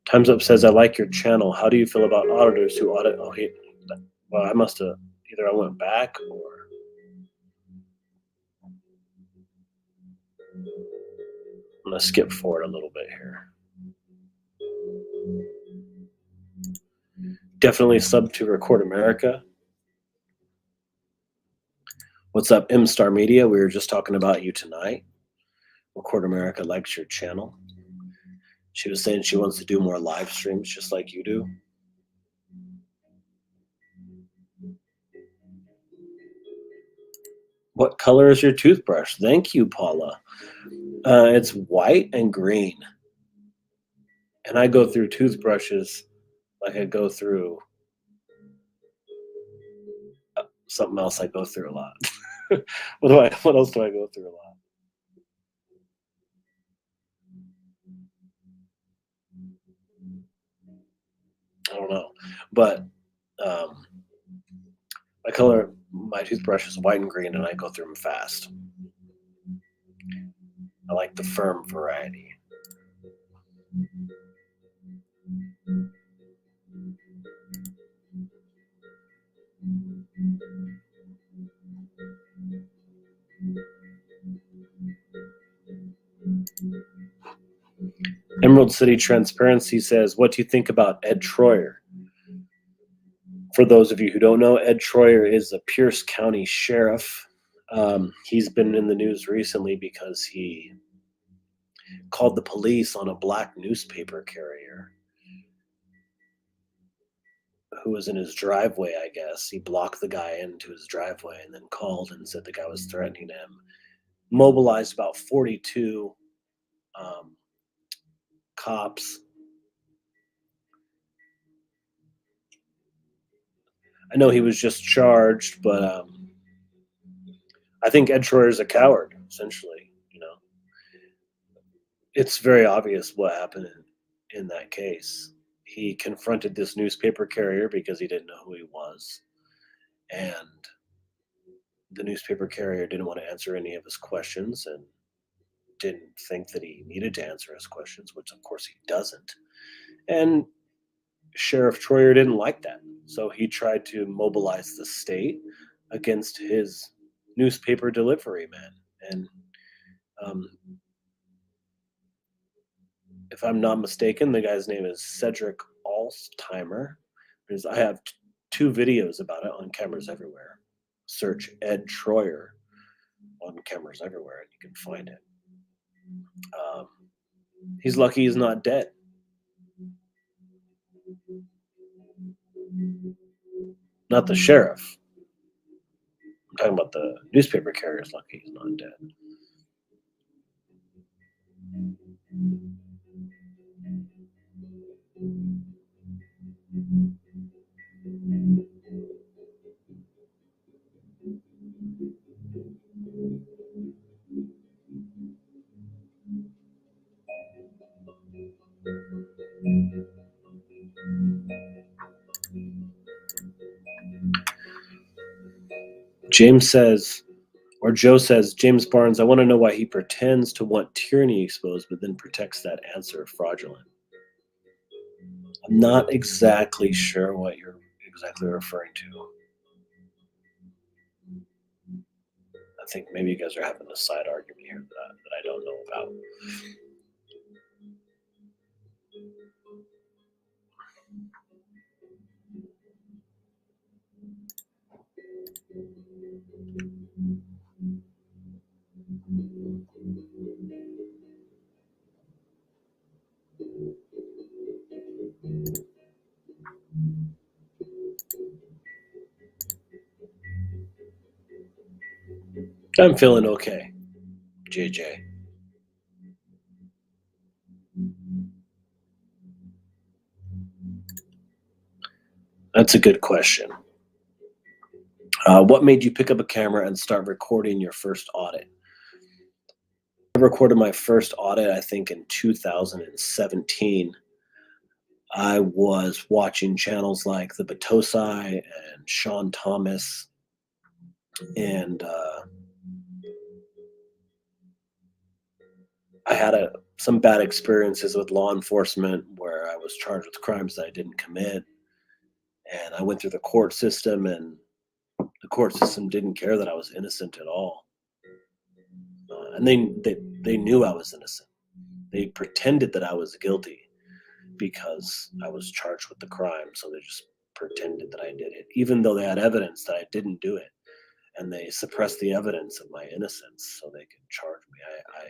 Time's Up says, "I like your channel. How do you feel about auditors who audit?" Oh, well, I must have either I went back or I'm gonna skip forward a little bit here. Definitely sub to Record America. What's up, M Star Media? We were just talking about you tonight. Record America likes your channel. She was saying she wants to do more live streams just like you do. What color is your toothbrush? Thank you, Paula. It's white and green. And I go through toothbrushes like I go through something else I go through a lot. What else do I go through a lot? I don't know. But my toothbrush is white and green, and I go through them fast. I like the firm variety. Emerald City Transparency says, "What do you think about Ed Troyer?" For those of you who don't know, Ed Troyer is a Pierce County sheriff. He's been in the news recently because he called the police on a black newspaper carrier who was in his driveway, I guess. He blocked the guy into his driveway and then called and said the guy was threatening him. Mobilized about 42 cops. I know he was just charged, but I think Ed Troyer is a coward, essentially. It's very obvious what happened in that case. He confronted this newspaper carrier because he didn't know who he was, and the newspaper carrier didn't want to answer any of his questions and didn't think that he needed to answer his questions, which of course he doesn't. And Sheriff Troyer didn't like that. So he tried to mobilize the state against his newspaper delivery man. And um, if I'm not mistaken, the guy's name is Cedric Alzheimer. I have two videos about it on Cameras Everywhere. Search Ed Troyer on Cameras Everywhere and you can find it. He's lucky he's not dead. Not the sheriff. I'm talking about the newspaper carrier's lucky he's not dead. James says, or Joe says, James Barnes, I want to know why he pretends to want tyranny exposed, but then protects that answer fraudulent. I'm not exactly sure what you're exactly referring to. I think maybe you guys are having a side argument here that I don't know about. I'm feeling okay, JJ. That's a good question. What made you pick up a camera and start recording your first audit? I recorded my first audit, I think, in 2017. I was watching channels like the Batosai and Sean Thomas, and I had some bad experiences with law enforcement where I was charged with crimes that I didn't commit, and I went through the court system, and the court system didn't care that I was innocent at all, and they knew I was innocent. They pretended that I was guilty because I was charged with the crime, so they just pretended that I did it, even though they had evidence that I didn't do it, and they suppressed the evidence of my innocence so they could charge me. I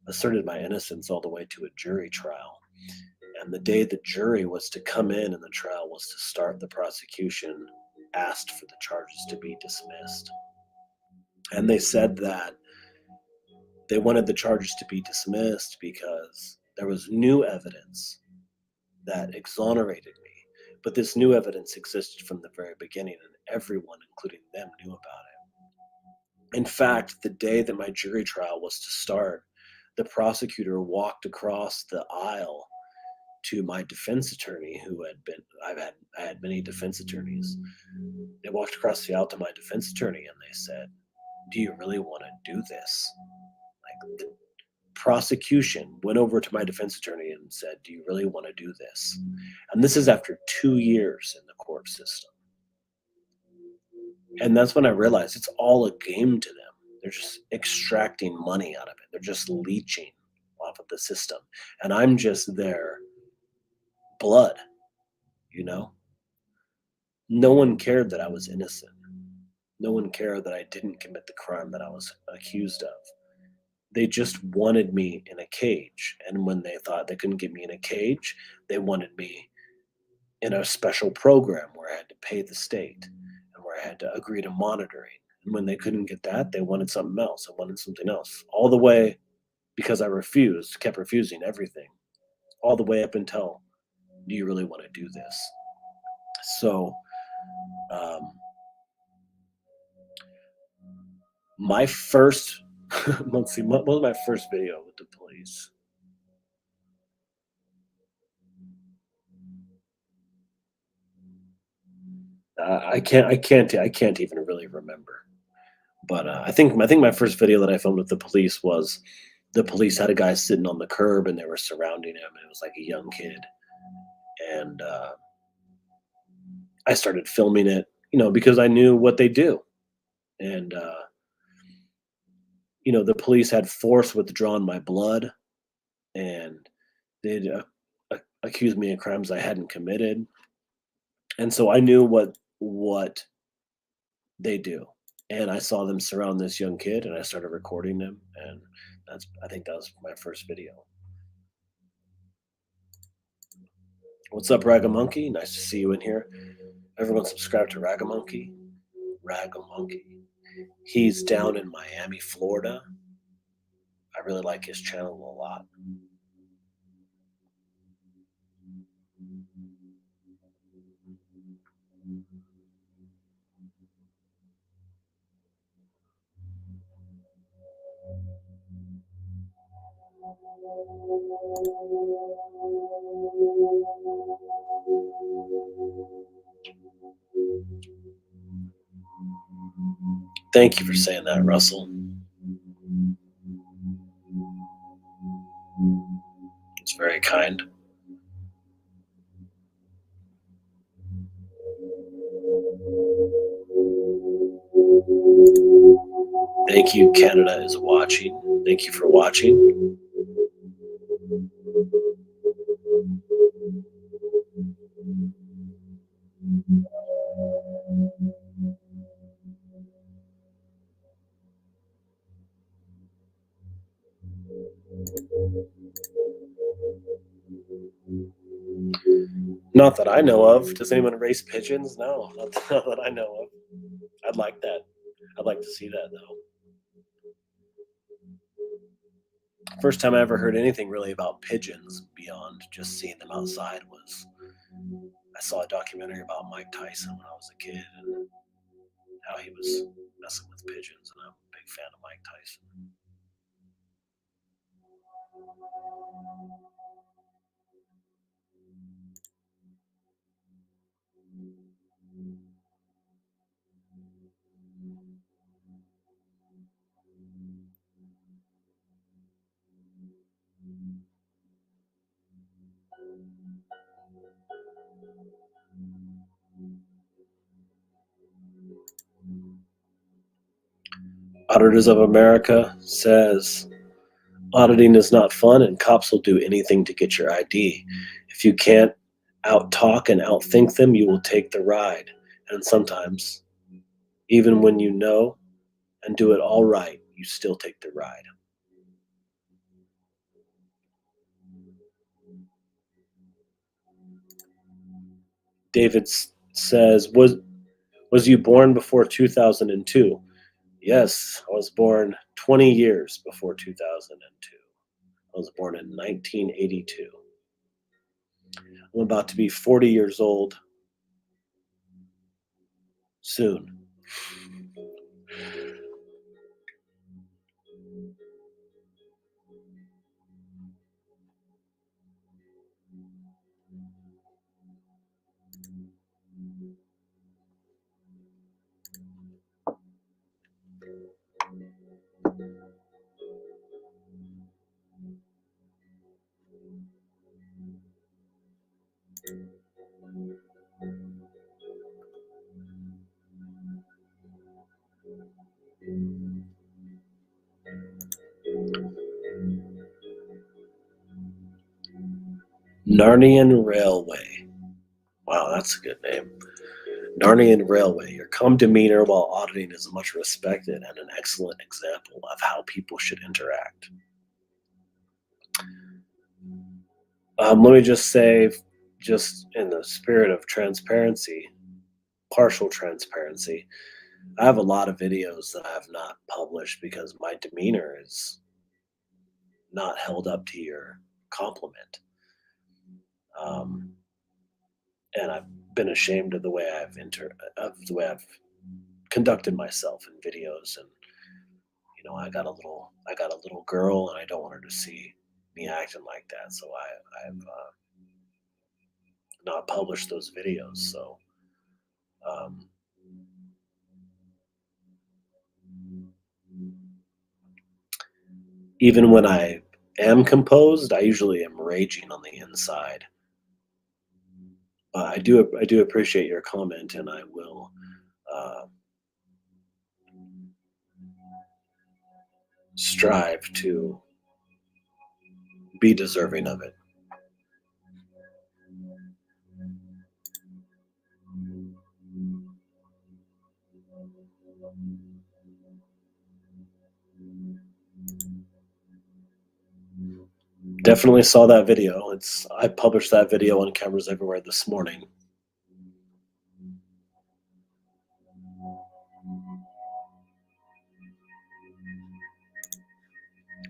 asserted my innocence all the way to a jury trial, and the day the jury was to come in and the trial was to start, the prosecution asked for the charges to be dismissed, and they said that they wanted the charges to be dismissed because there was new evidence that exonerated me. But this new evidence existed from the very beginning, and everyone, including them, knew about it. In fact, the day that my jury trial was to start, the prosecutor walked across the aisle to my defense attorney, who had been, I had many defense attorneys. They walked across the aisle to my defense attorney and they said, "Do you really want to do this?" Like, the prosecution went over to my defense attorney and said, "Do you really want to do this?" And this is after 2 years in the court system. And that's when I realized it's all a game to them. They're just extracting money out of it. They're just leeching off of the system. And I'm just their blood, you know? No one cared that I was innocent. No one cared that I didn't commit the crime that I was accused of. They just wanted me in a cage. And when they thought they couldn't get me in a cage, they wanted me in a special program where I had to pay the state and where I had to agree to monitoring. And when they couldn't get that, they wanted something else. I wanted something else. All the way, because I refused, kept refusing everything, all the way up until, do you really want to do this? So, my first, let's see, what was my first video with the police? I can't even really remember. But I think my first video that I filmed with the police was the police had a guy sitting on the curb and they were surrounding him. And it was like a young kid. And I started filming it, because I knew what they do. And, the police had force withdrawn my blood and they'd accused me of crimes I hadn't committed. And so I knew what they do. And I saw them surround this young kid and I started recording them. And I think that was my first video. What's up, Ragamonkey? Nice to see you in here. Everyone subscribe to Ragamonkey. Ragamonkey. He's down in Miami, Florida. I really like his channel a lot. Thank you for saying that, Russell. It's very kind. Thank you, Canada is watching. Thank you for watching. Not that I know of. Does anyone raise pigeons? No, not that I know of. I'd like that. I'd like to see that, though. First time I ever heard anything really about pigeons beyond just seeing them outside was I saw a documentary about Mike Tyson when I was a kid and how he was messing with pigeons, and I'm a big fan of Mike Tyson. Auditors of America says, auditing is not fun and cops will do anything to get your ID. If you can't out-talk and outthink them, you will take the ride. And sometimes, even when you know and do it all right, you still take the ride. David says, was you born before 2002? Yes, I was born 20 years before 2002. I was born in 1982. I'm about to be 40 years old soon. Narnian Railway. Wow, that's a good name. Narnian Railway. Your calm demeanor while auditing is much respected and an excellent example of how people should interact. Let me just say, just in the spirit of transparency, partial transparency, I have a lot of videos that I have not published because my demeanor is not held up to your compliment. And I've been ashamed of the way I've conducted myself in videos, and I got a little girl, and I don't want her to see me acting like that, so I've not published those videos. So um, Even when I am composed, I usually am raging on the inside. I do appreciate your comment, and I will uh, strive to be deserving of it. Definitely saw that video. I published that video on Cameras Everywhere this morning.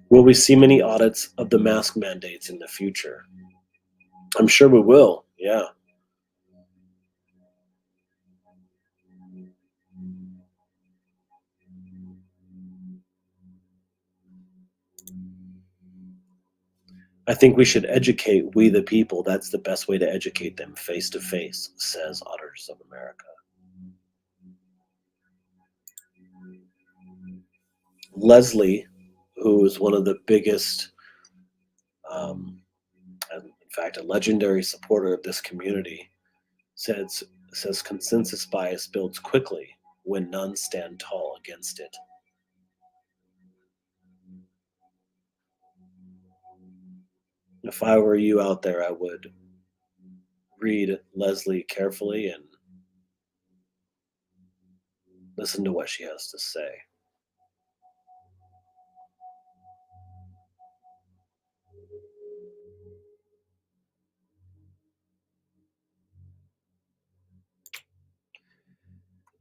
Will we see many audits of the mask mandates in the future? I'm sure we will. Yeah. I think we should educate we the people. That's the best way to educate them face to face, says Auditors of America. Leslie, who is one of the biggest, um, and in fact, a legendary supporter of this community, says, says consensus bias builds quickly when none stand tall against it. If I were you out there, I would read Leslie carefully and listen to what she has to say.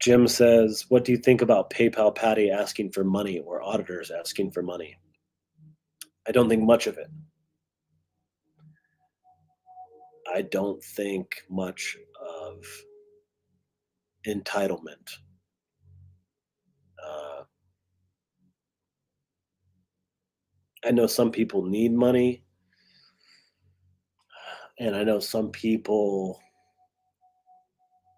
Jim says, what do you think about PayPal Patty asking for money or auditors asking for money? I don't think much of it. I don't think much of entitlement. Uh, I know some people need money, and I know some people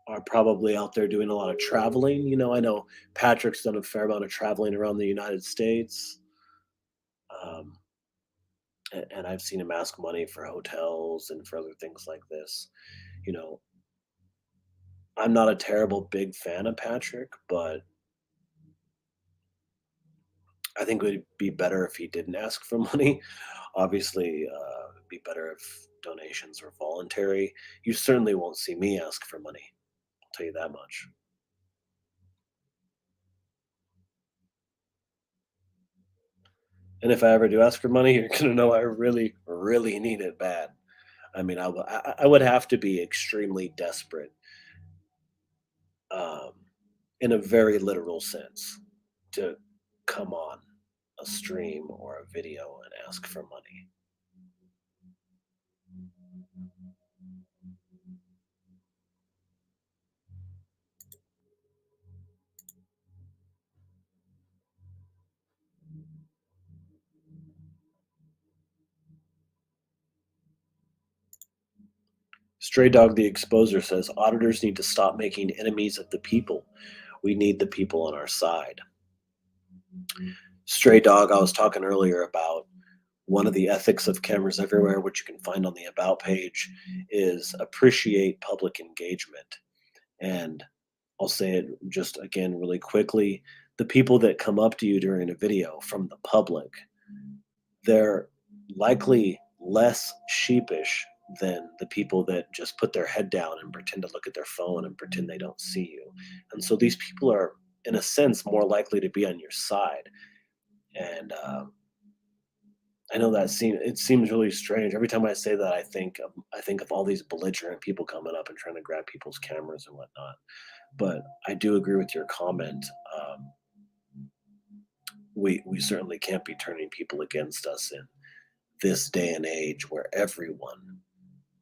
are probably out there doing a lot of traveling. I know Patrick's done a fair amount of traveling around the United States. Um, and I've seen him ask money for hotels and for other things like this. You know, I'm not a terrible big fan of Patrick, but I think it would be better if he didn't ask for money. Obviously, it'd be better if donations were voluntary. You certainly won't see me ask for money. I'll tell you that much. And if I ever do ask for money, you're gonna know I really, really need it bad. I mean, I would have to be extremely desperate, um, in a very literal sense, to come on a stream or a video and ask for money. Stray Dog the Exposer says auditors need to stop making enemies of the people. We need the people on our side. Stray Dog, I was talking earlier about one of the ethics of Cameras Everywhere, which you can find on the About page, is appreciate public engagement. And I'll say it just again really quickly. The people that come up to you during a video from the public, they're likely less sheepish than the people that just put their head down and pretend to look at their phone and pretend they don't see you. And so these people are, in a sense, more likely to be on your side. And I know it seems really strange. Every time I say that, I think of all these belligerent people coming up and trying to grab people's cameras and whatnot. But I do agree with your comment. Um, we certainly can't be turning people against us in this day and age where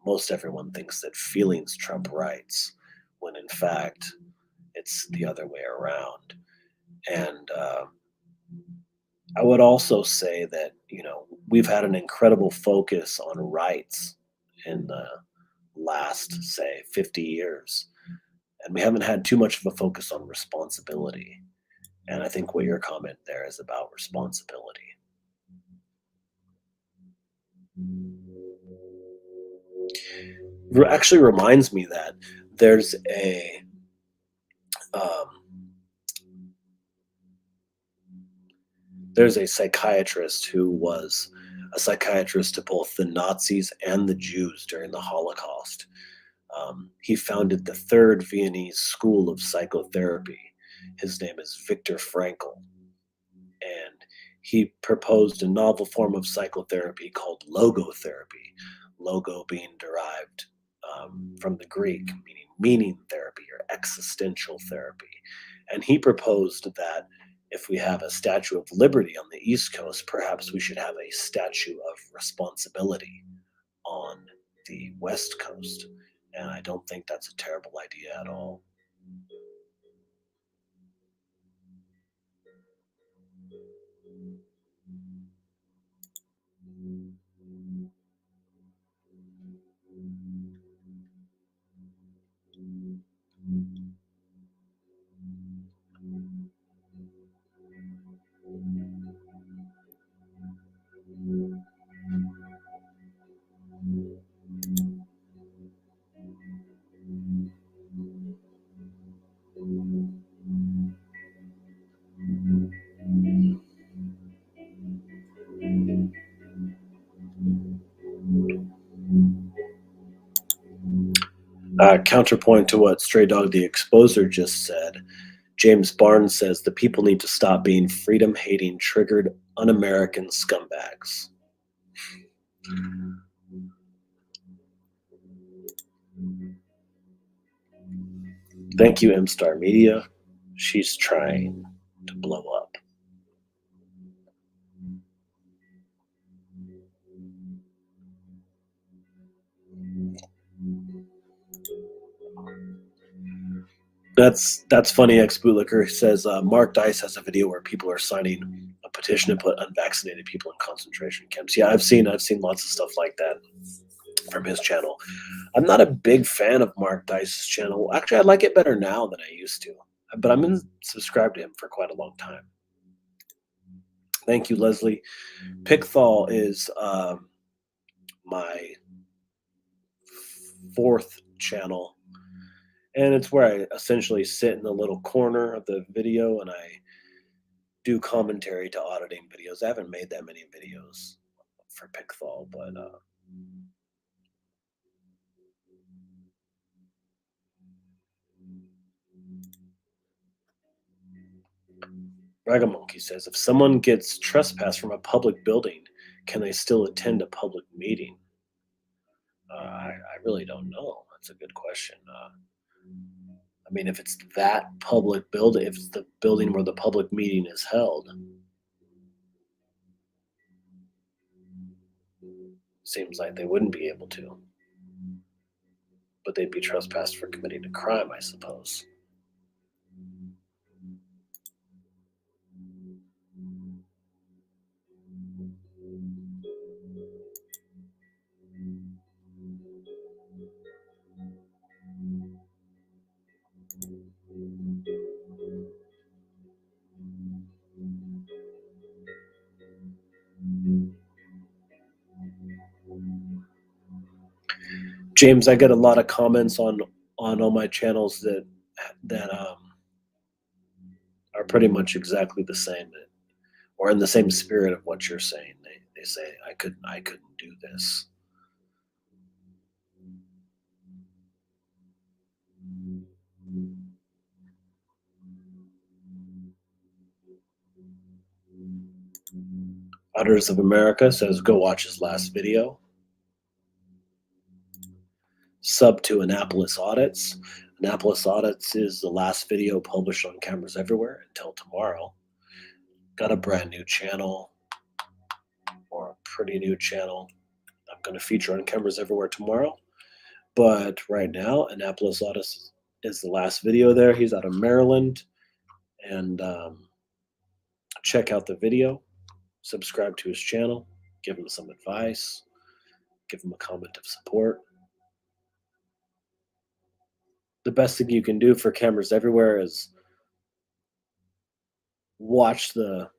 most everyone thinks that feelings trump rights, when in fact it's the other way around. And I would also say that we've had an incredible focus on rights in the last, say, 50 years, and we haven't had too much of a focus on responsibility. And I think what your comment there is about responsibility. Actually reminds me that there's a um, there's a psychiatrist who was a psychiatrist to both the Nazis and the Jews during the Holocaust. He founded the Third Viennese School of Psychotherapy. His name is Viktor Frankl, and he proposed a novel form of psychotherapy called logotherapy. Logo being derived from the Greek, meaning meaning therapy or existential therapy. And he proposed that if we have a Statue of Liberty on the East Coast, perhaps we should have a Statue of Responsibility on the West Coast. And I don't think that's a terrible idea at all. Counterpoint to what Stray Dog the Exposer just said, James Barnes says the people need to stop being freedom hating, triggered, un American scumbags. Thank you, M Star Media. She's trying to blow up. That's funny. Ex Bootlicker says Mark Dice has a video where people are signing a petition to put unvaccinated people in concentration camps. Yeah, I've seen lots of stuff like that from his channel. I'm not a big fan of Mark Dice's channel. Actually, I like it better now than I used to. But I'm subscribed to him for quite a long time. Thank you, Leslie. Pickthall is my fourth channel, and it's where I essentially sit in the little corner of the video and I do commentary to auditing videos. I haven't made that many videos for Pickthall, but Ragamonkey says, if someone gets trespassed from a public building, can they still attend a public meeting? I really don't know. That's a good question. I mean, if it's that public building, if it's the building where the public meeting is held, seems like they wouldn't be able to. But they'd be trespassed for committing a crime, I suppose. James, I get a lot of comments on all my channels that are pretty much exactly the same, or in the same spirit of what you're saying. They say I couldn't do this. Auditors of America says go watch his last video. Sub to Annapolis Audits. Annapolis Audits is the last video published on Cameras Everywhere until tomorrow. Got a brand new channel, or a pretty new channel. I'm going to feature on Cameras Everywhere tomorrow. But right now, Annapolis Audits is the last video there. He's out of Maryland. And check out the video. Subscribe to his channel. Give him some advice. Give him a comment of support. The best thing you can do for Cameras Everywhere is watch the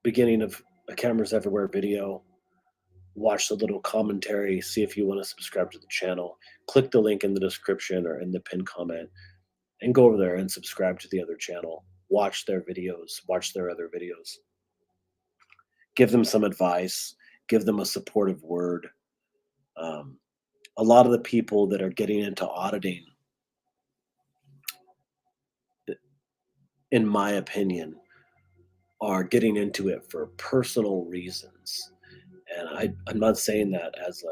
beginning of a Cameras Everywhere video, watch the little commentary, see if you want to subscribe to the channel. Click the link in the description or in the pinned comment and go over there and subscribe to the other channel. Watch their videos, watch their other videos. Give them some advice, give them a supportive word. Um, a lot of the people that are getting into auditing, in my opinion, are getting into it for personal reasons. And I'm not saying that as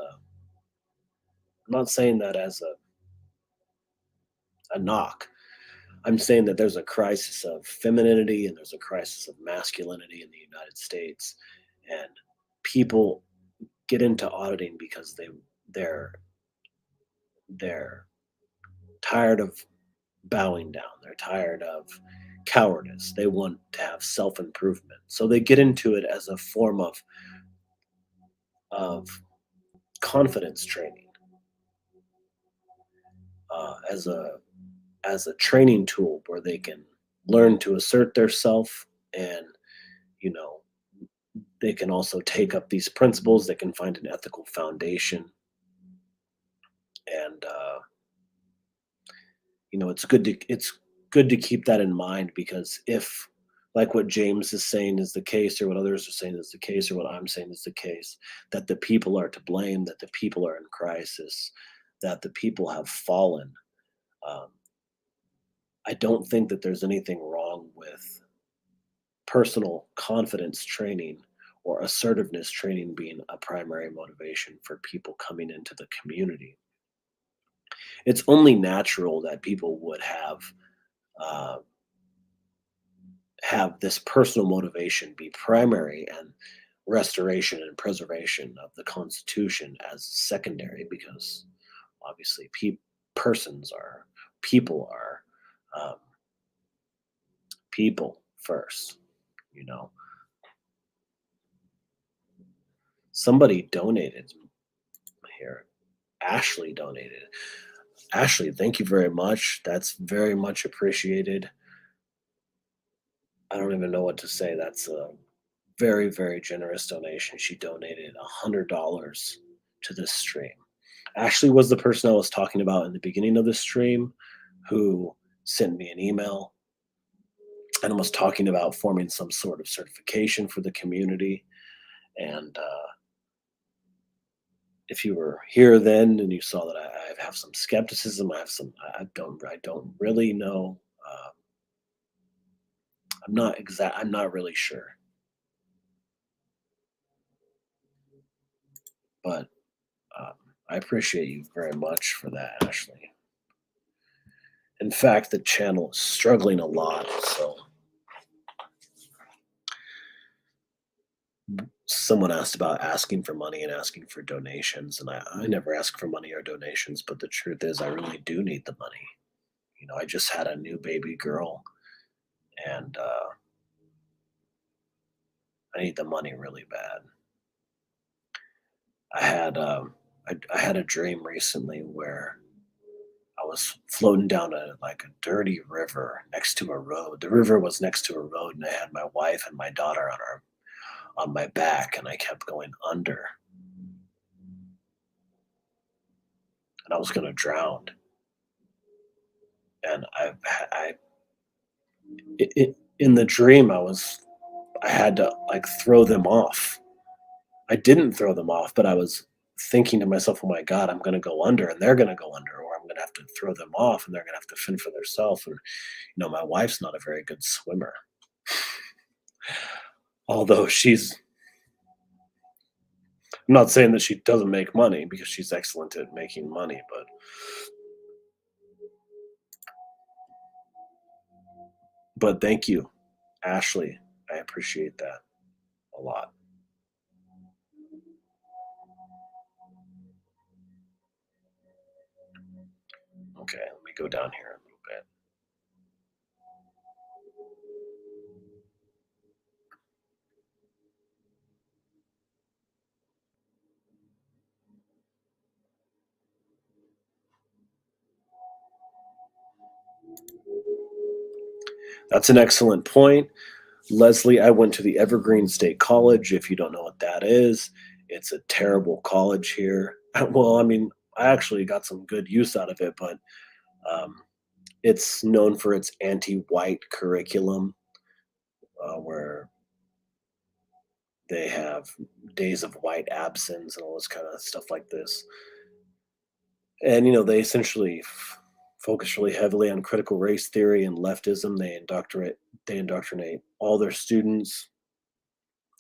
a knock. I'm saying that there's a crisis of femininity and there's a crisis of masculinity in the United States, and people get into auditing because they're they're tired of bowing down. They're tired of cowardice. They want to have self improvement, so they get into it as a form of confidence training, as a training tool where they can learn to assert their self, and you know they can also take up these principles. They can find an ethical foundation, and it's good to keep that in mind, because if, like what James is saying is the case, or what others are saying is the case, or what I'm saying is the case, that the people are to blame, that the people are in crisis, that the people have fallen. Um, I don't think that there's anything wrong with personal confidence training or assertiveness training being a primary motivation for people coming into the community. It's only natural that people would uh, have this personal motivation be primary, and restoration and preservation of the Constitution as secondary, because obviously persons are people are um, people first. You know, somebody donated here. Ashley donated. Ashley, thank you very much. That's very much appreciated. I don't even know what to say. That's a very, very generous donation. She donated $100 to this stream. Ashley was the person I was talking about in the beginning of the stream, who sent me an email and was talking about forming some sort of certification for the community. And if you were here then and you saw that I have some skepticism, I don't really know. I'm not really sure, but um, I appreciate you very much for that, Ashley. In fact, the channel is struggling a lot, so someone asked about asking for money and asking for donations, and I never ask for money or donations, but the truth is I really do need the money. I just had a new baby girl, and I need the money really bad. I had a dream recently where I was floating down a dirty river next to a road. The river was next to a road, and I had my wife and my daughter on my back, and I kept going under, and I was going to drown. And in the dream, I had to like throw them off. I didn't throw them off, but I was thinking to myself, "Oh my God, I'm going to go under, and they're going to go under, or I'm going to have to throw them off, and they're going to have to fend for themselves." And my wife's not a very good swimmer, although I'm not saying that she doesn't make money, because she's excellent at making money, but thank you, Ashley. I appreciate that a lot. Okay, let me go down here a little bit. That's an excellent point. Leslie, I went to the Evergreen State College. If you don't know what that is, It's a terrible college here. Well, I mean, I actually got some good use out of it, but um, it's known for its anti-white curriculum, where they have days of white absence and all this kind of stuff like this. And they essentially focus really heavily on critical race theory and leftism. They indoctrinate all their students,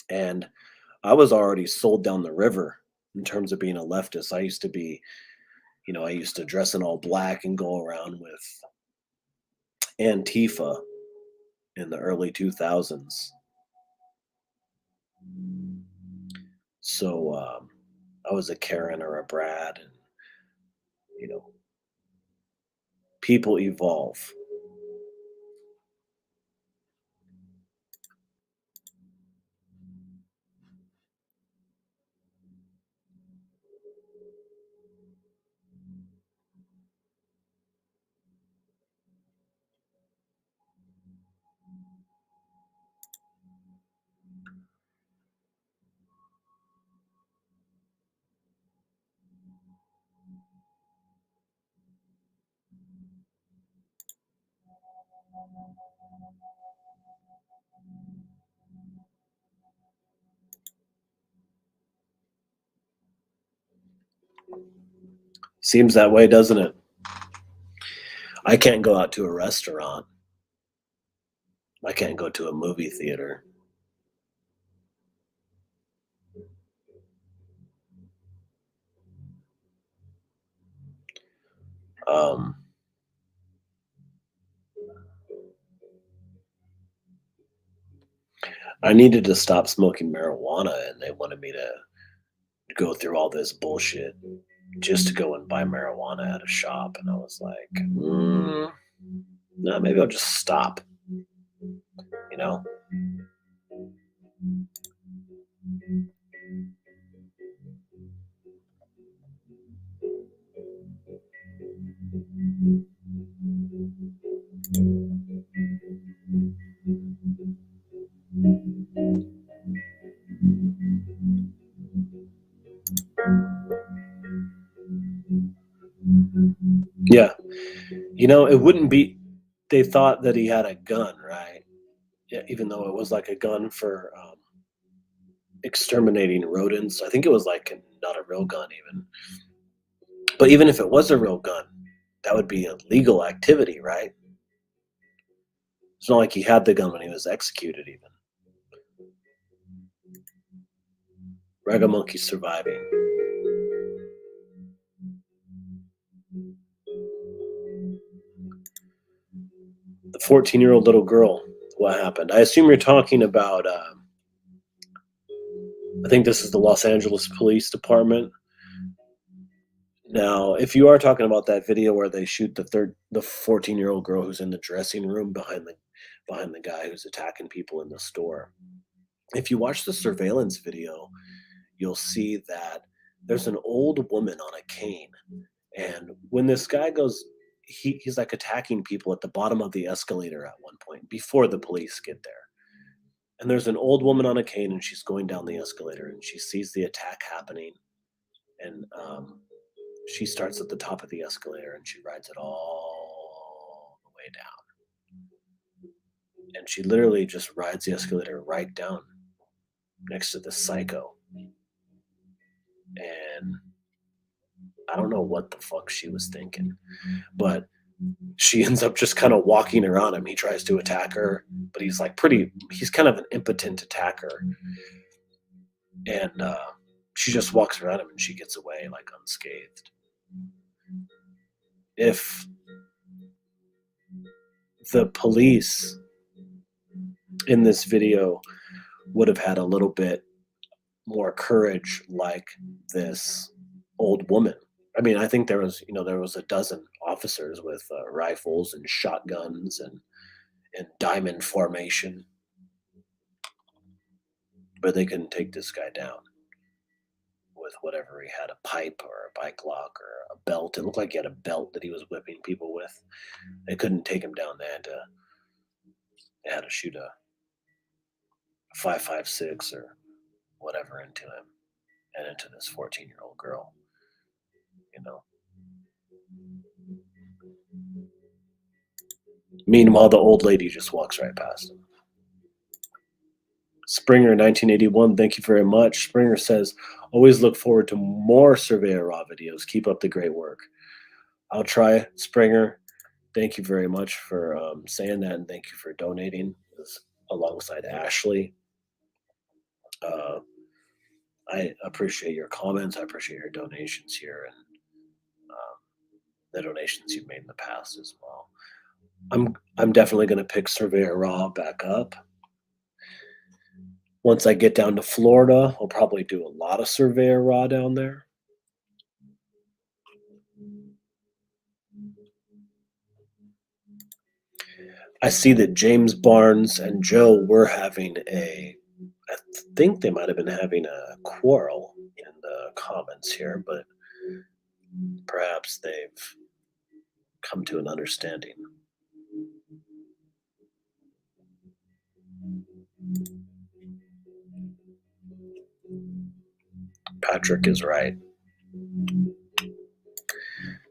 and I was already sold down the river in terms of being a leftist. I used to dress in all black and go around with Antifa in the early 2000s. So I was a Karen or a Brad, and you know, people evolve. Seems that way, doesn't it? I can't go out to a restaurant. I can't go to a movie theater. Um, I needed to stop smoking marijuana, and they wanted me to go through all this bullshit just to go and buy marijuana at a shop. And I was like, no, maybe I'll just stop, you know? Yeah. It wouldn't be, they thought that he had a gun, right? Yeah, even though it was like a gun for exterminating rodents. I think it was like not a real gun, even. But even if it was a real gun, that would be a legal activity, right? It's not like he had the gun when he was executed, even. Ragamunkey surviving. The 14-year-old little girl. What happened? I assume you're talking about. I think this is the Los Angeles Police Department. Now, if you are talking about that video where they shoot the 14-year-old girl who's in the dressing room behind the guy who's attacking people in the store, if you watch the surveillance video, you'll see that there's an old woman on a cane, and when this guy goes, he's like attacking people at the bottom of the escalator at one point before the police get there. And there's an old woman on a cane, and she's going down the escalator, and she sees the attack happening, and she starts at the top of the escalator, and she rides it all the way down. And she literally just rides the escalator right down next to the psycho. And I don't know what the fuck she was thinking, but she ends up just kind of walking around him. He tries to attack her, but he's kind of an impotent attacker. And she just walks around him and she gets away like unscathed. If the police in this video would have had a little bit more courage like this old woman. I mean, I think there was a dozen officers with rifles and shotguns and diamond formation, but they couldn't take this guy down with whatever he had, a pipe or a bike lock or a belt. It looked like he had a belt that he was whipping people with. They couldn't take him down. They had to shoot a 5.56 or whatever into him. and into this 14-year-old girl, you know. Meanwhile, the old lady just walks right past him. Springer 1981, thank you very much. Springer says, always look forward to more Surveyor Raw videos. Keep up the great work. I'll try. Springer, thank you very much for saying that, and thank you for donating alongside Ashley. I appreciate your comments. I appreciate your donations here, and the donations you've made in the past as well. I'm definitely going to pick Surveyor Raw back up. Once I get down to Florida, I'll probably do a lot of Surveyor Raw down there. I see that James Barnes and Joe were having I think they might have been having a quarrel in the comments here, but perhaps they've come to an understanding. Patrick is right.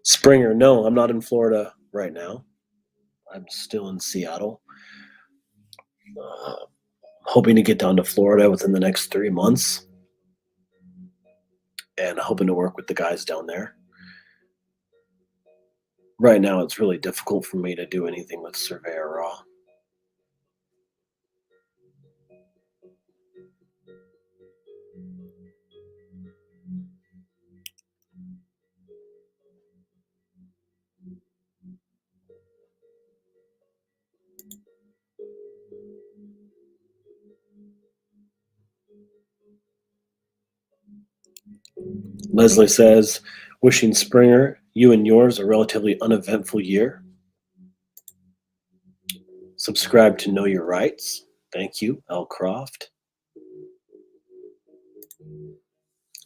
Springer, no, I'm not in Florida right now. I'm still in Seattle. Hoping to get down to Florida within the next 3 months, and hoping to work with the guys down there. Right now, it's really difficult for me to do anything with Surveyor Raw. Leslie says, wishing Springer, you and yours a relatively uneventful year. Subscribe to Know Your Rights. Thank you, L. Croft.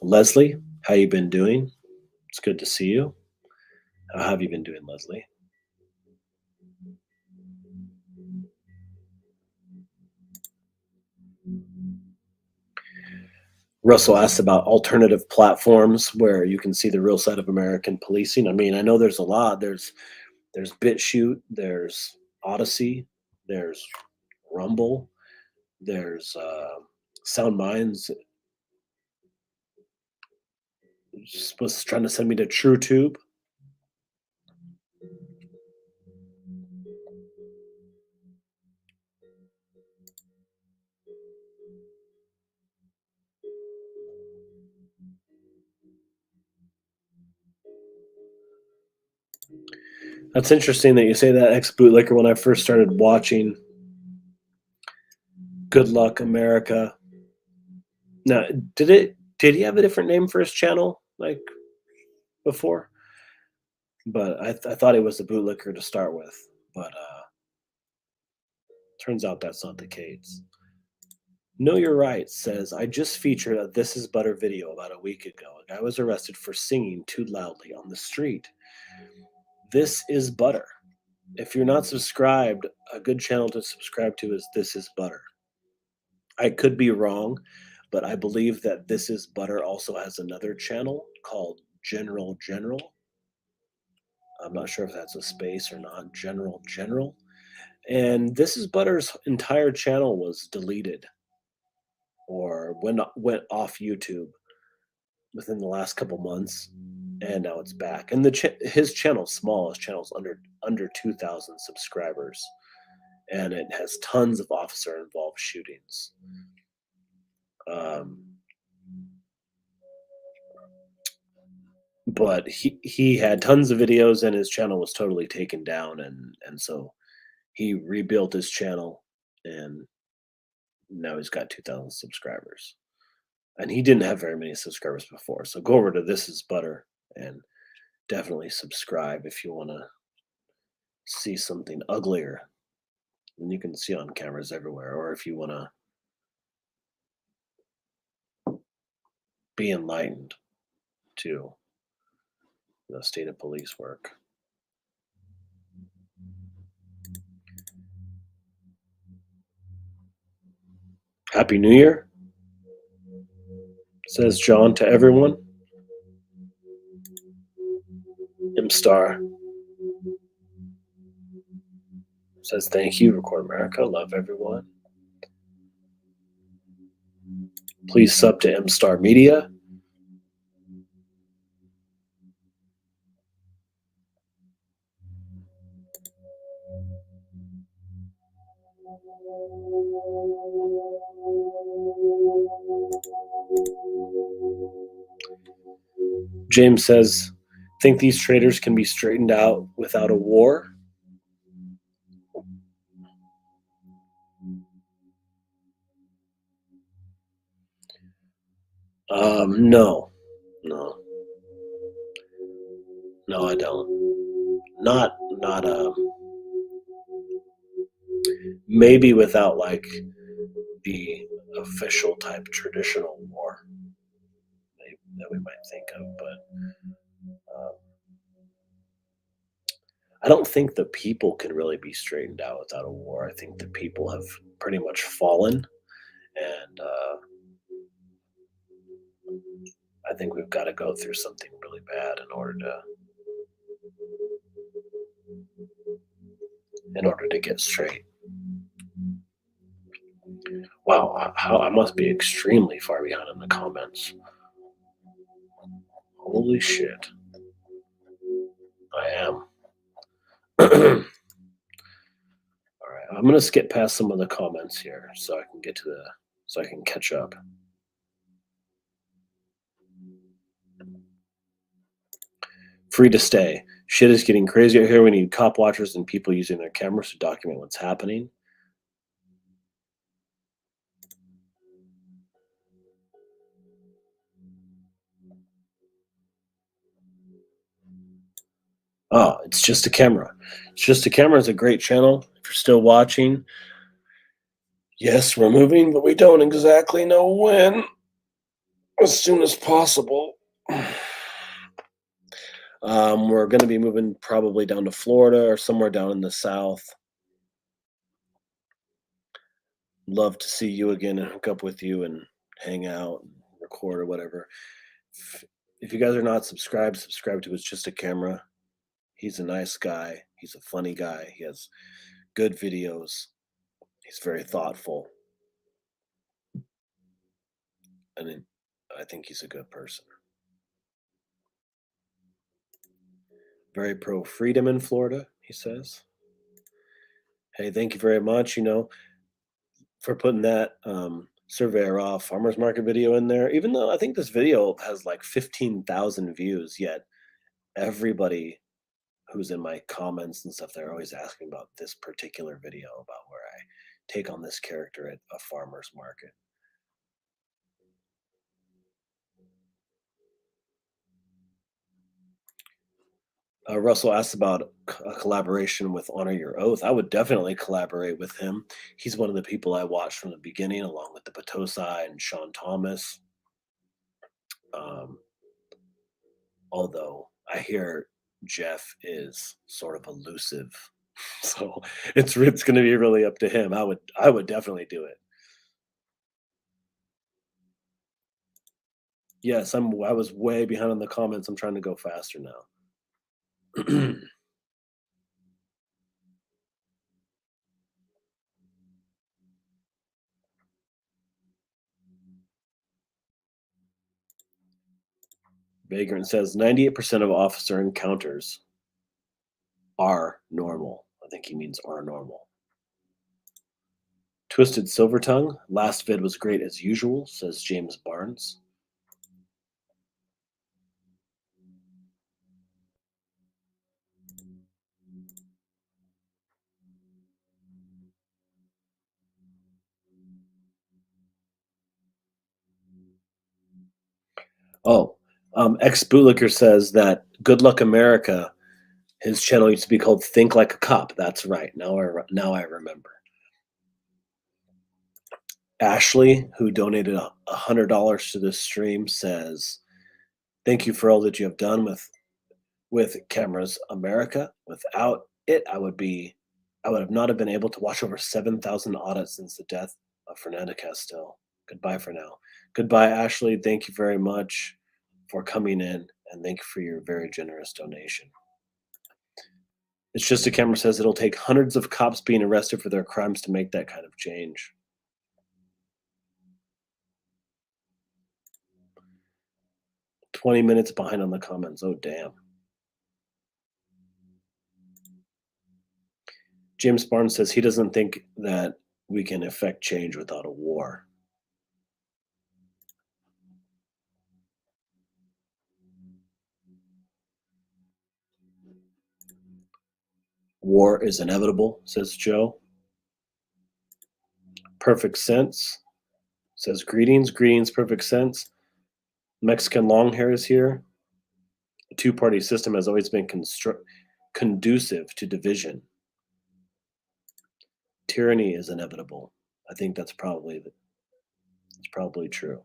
Leslie, how you been doing? It's good to see you. How have you been doing, Leslie? Russell asked about alternative platforms where you can see the real side of American policing. I mean, I know there's a lot. There's BitChute, there's Odyssey, there's Rumble, there's Sound Minds was trying to send me to TrueTube. That's interesting that you say that, ex-bootlicker. When I first started watching Good Luck America, now did he have a different name for his channel like before? But I thought he was the bootlicker to start with, but turns out that's not the case. Know Your Rights says, I just featured a This Is Butter video about a week ago. A guy was arrested for singing too loudly on the street. This is Butter. If you're not subscribed, a good channel to subscribe to is This Is Butter. I could be wrong, but I believe that This Is Butter also has another channel called General. I'm not sure if that's a space or not. General. And This Is Butter's entire channel was deleted or went off YouTube within the last couple months, and now it's back. And his channel's small. His channel's under 2,000 subscribers, and it has tons of officer involved shootings. But he had tons of videos, and his channel was totally taken down, and so he rebuilt his channel, and now he's got 2,000 subscribers. And he didn't have very many subscribers before. So go over to This Is Butter and definitely subscribe if you want to see something uglier than you can see on cameras everywhere, or if you want to be enlightened to the state of police work. Happy New Year. Says John to everyone. M Star says thank you. Record America. Love everyone. Please sub to M Star Media. James says, think these traitors can be straightened out without a war? No. No, I don't. Not maybe without like the official type traditional war that we might think of, but I don't think the people can really be straightened out without a war. I think the people have pretty much fallen, and I think we've got to go through something really bad in order to get straight. Wow, how I must be extremely far behind in the comments. Holy shit. I am. All right, I'm gonna skip past some of the comments here so I can catch up. Free to stay. Shit is getting crazy out here. We need cop watchers and people using their cameras to document what's happening. Oh, it's just a camera. It's just a camera is a great channel. If you're still watching, yes, we're moving, but we don't exactly know when. As soon as possible. We're going to be moving probably down to Florida or somewhere down in the South. Love to see you again and hook up with you and hang out and record or whatever. If you guys are not subscribed, subscribe to It's Just a Camera. He's a nice guy. He's a funny guy. He has good videos. He's very thoughtful. And I think he's a good person. Very pro freedom in Florida, he says. Hey, thank you very much, for putting that surveyor off farmers market video in there. Even though I think this video has like 15,000 views, yet everybody who's in my comments and stuff, they're always asking about this particular video about where I take on this character at a farmer's market. Russell asked about a collaboration with Honor Your Oath. I would definitely collaborate with him. He's one of the people I watched from the beginning, along with the Potosi and Sean Thomas. Although I hear Jeff is sort of elusive, so it's going to be really up to him. I would definitely do it. Yes, I was way behind on the comments. I'm trying to go faster now. Vagrant says 98% of officer encounters are normal. I think he means are normal. Twisted Silver Tongue. Last vid was great as usual, says James Barnes. Oh, Ex Bootlicker says that Good Luck America, his channel used to be called Think Like a Cop. That's right. Now I remember. Ashley, who donated $100 to this stream, says, "Thank you for all that you have done with Cameras America. Without it, I would have not have been able to watch over 7,000 audits since the death of Fernando Castile." Goodbye for now. Goodbye, Ashley. Thank you very much for coming in, and thank you for your very generous donation. It's just a camera says it'll take hundreds of cops being arrested for their crimes to make that kind of change. 20 minutes behind on the comments. Oh, damn. James Barnes says he doesn't think that we can effect change without a war. War is inevitable, says Joe. Perfect sense. Says greetings, perfect sense. Mexican long hair is here. The two-party system has always been conducive to division. Tyranny is inevitable. I think that's probably true.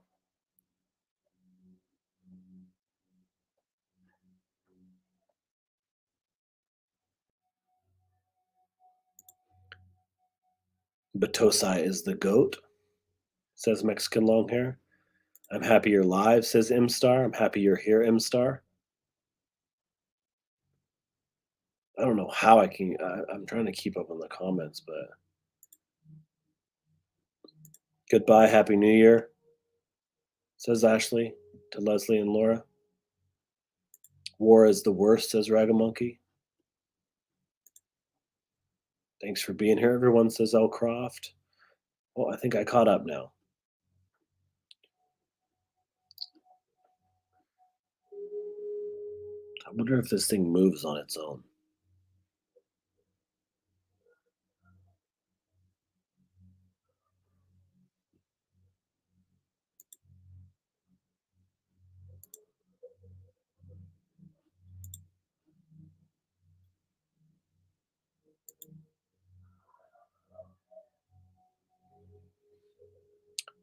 Batosai is the goat, says Mexican long hair. I'm happy you're live, says M-Star. I'm happy you're here, M-Star. I don't know how I'm trying to keep up on the comments, but goodbye, Happy New Year, says Ashley to Leslie and Laura. War is the worst, says Ragamonkey. Thanks for being here, everyone, says L. Croft. Well, I think I caught up now. I wonder if this thing moves on its own.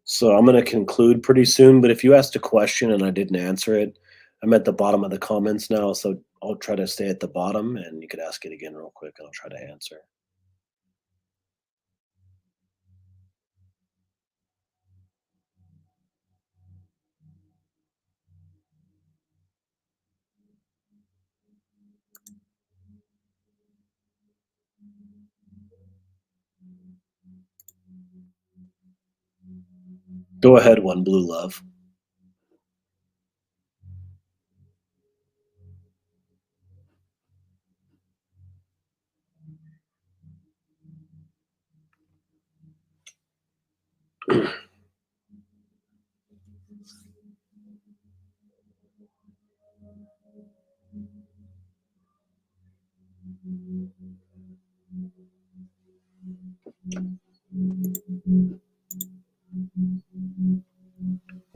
So I'm going to conclude pretty soon, but if you asked a question and I didn't answer it, I'm at the bottom of the comments now, so I'll try to stay at the bottom and you could ask it again real quick and I'll try to answer. Go ahead, One Blue Love.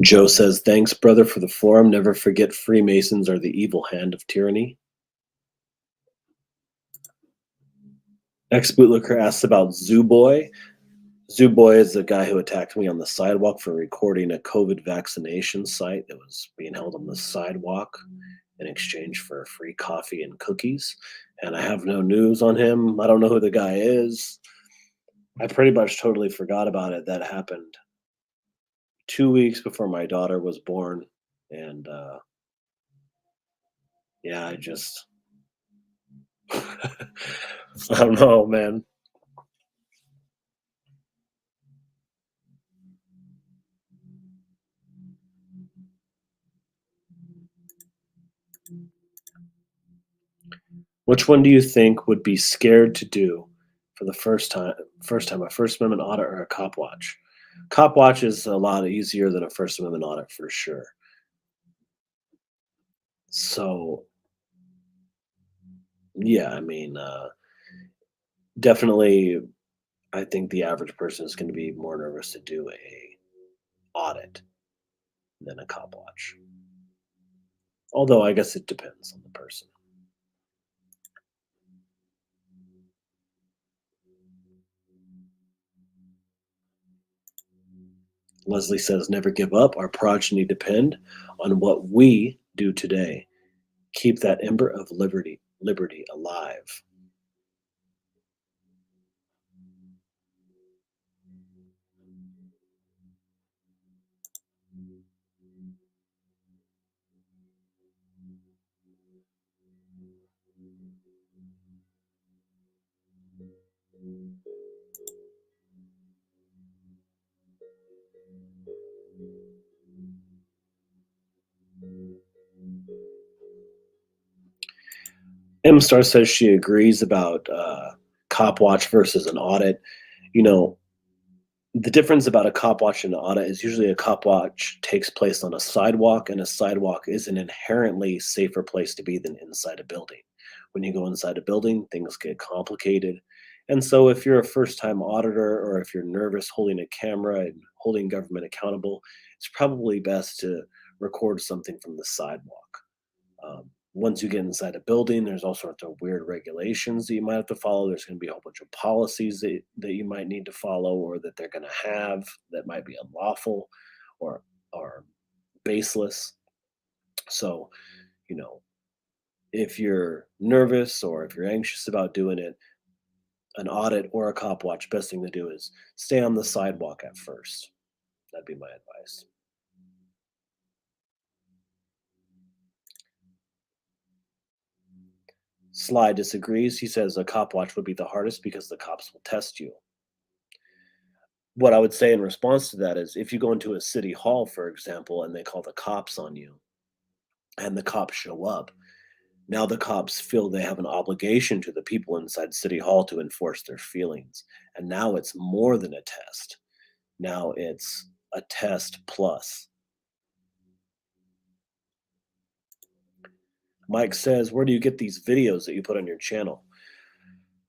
Joe says, thanks, brother, for the forum. Never forget Freemasons are the evil hand of tyranny. Ex Bootlicker asks about Zoo Boy. Zoo Boy is the guy who attacked me on the sidewalk for recording a COVID vaccination site that was being held on the sidewalk in exchange for free coffee and cookies. And I have no news on him. I don't know who the guy is. I pretty much totally forgot about it. That happened 2 weeks before my daughter was born. And yeah, I just, I don't know, man. Which one do you think would be scared to do for the first time? A First Amendment audit or a cop watch? Cop watch is a lot easier than a First Amendment audit for sure. So yeah, I mean, definitely, I think the average person is going to be more nervous to do a audit than a cop watch. Although I guess it depends on the person. Leslie says, never give up. Our progeny depend on what we do today. Keep that ember of liberty alive. M Star says she agrees about cop watch versus an audit. You know, the difference about a cop watch and an audit is usually a cop watch takes place on a sidewalk, and a sidewalk is an inherently safer place to be than inside a building. When you go inside a building, things get complicated. And so, if you're a first time auditor or if you're nervous holding a camera and holding government accountable, it's probably best to record something from the sidewalk. Once you get inside a building, there's all sorts of weird regulations that you might have to follow. There's going to be a whole bunch of policies that you might need to follow or that they're going to have that might be unlawful or or baseless. So, you know, if you're nervous or if you're anxious about doing it, an audit or a cop watch, best thing to do is stay on the sidewalk at first. That'd be my advice. Sly disagrees. He says a cop watch would be the hardest because the cops will test you. What I would say in response to that is if you go into a city hall, for example, and they call the cops on you and the cops show up, now the cops feel they have an obligation to the people inside city hall to enforce their feelings. And now it's more than a test. Now it's a test plus. Mike says, where do you get these videos that you put on your channel?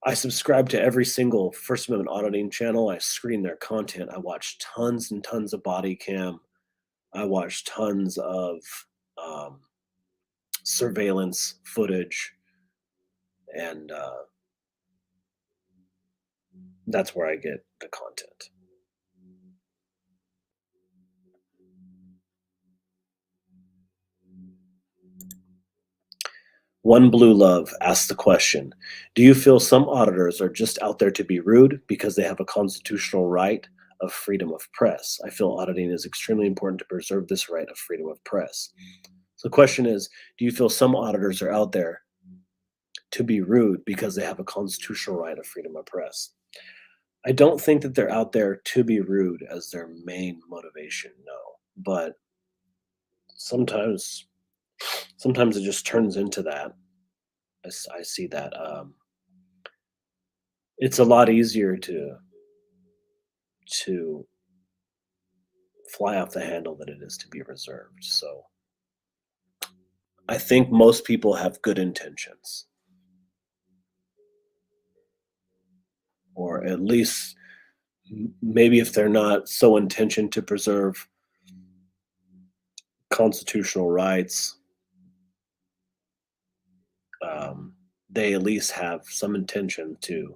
I subscribe to every single First Amendment auditing channel. I screen their content. I watch tons and tons of body cam. I watch tons of um, surveillance footage, and that's where I get the content. One Blue Love asks the question: do you feel some auditors are just out there to be rude because they have a constitutional right of freedom of press? I feel auditing is extremely important to preserve this right of freedom of press. So the question is, do you feel some auditors are out there to be rude because they have a constitutional right of freedom of press? I don't think that they're out there to be rude as their main motivation, no. But sometimes sometimes it just turns into that. I see that. It's a lot easier to fly off the handle than it is to be reserved. So I think most people have good intentions, or at least maybe if they're not so intentioned to preserve constitutional rights, um, they at least have some intention to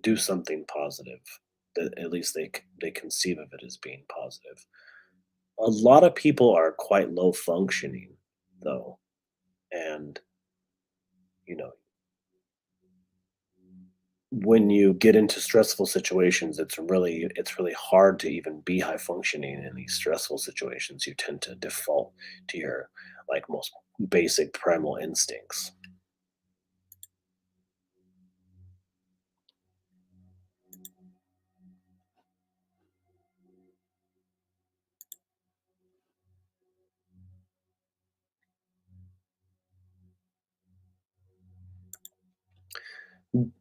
do something positive. That at least they conceive of it as being positive. A lot of people are quite low functioning, though, and you know when you get into stressful situations, it's really hard to even be high functioning in these stressful situations. You tend to default to your like most basic primal instincts.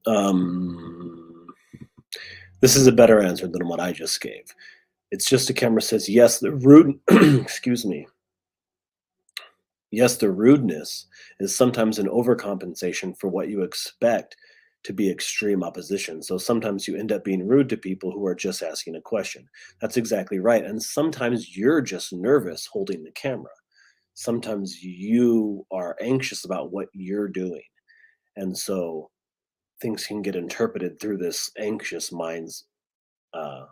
Um, this is a better answer than what I just gave. It's just a camera says yes. The rude, excuse me. Yes, the rudeness is sometimes an overcompensation for what you expect to be extreme opposition. So sometimes you end up being rude to people who are just asking a question. That's exactly right. And sometimes you're just nervous holding the camera. Sometimes you are anxious about what you're doing. And so things can get interpreted through this anxious uh,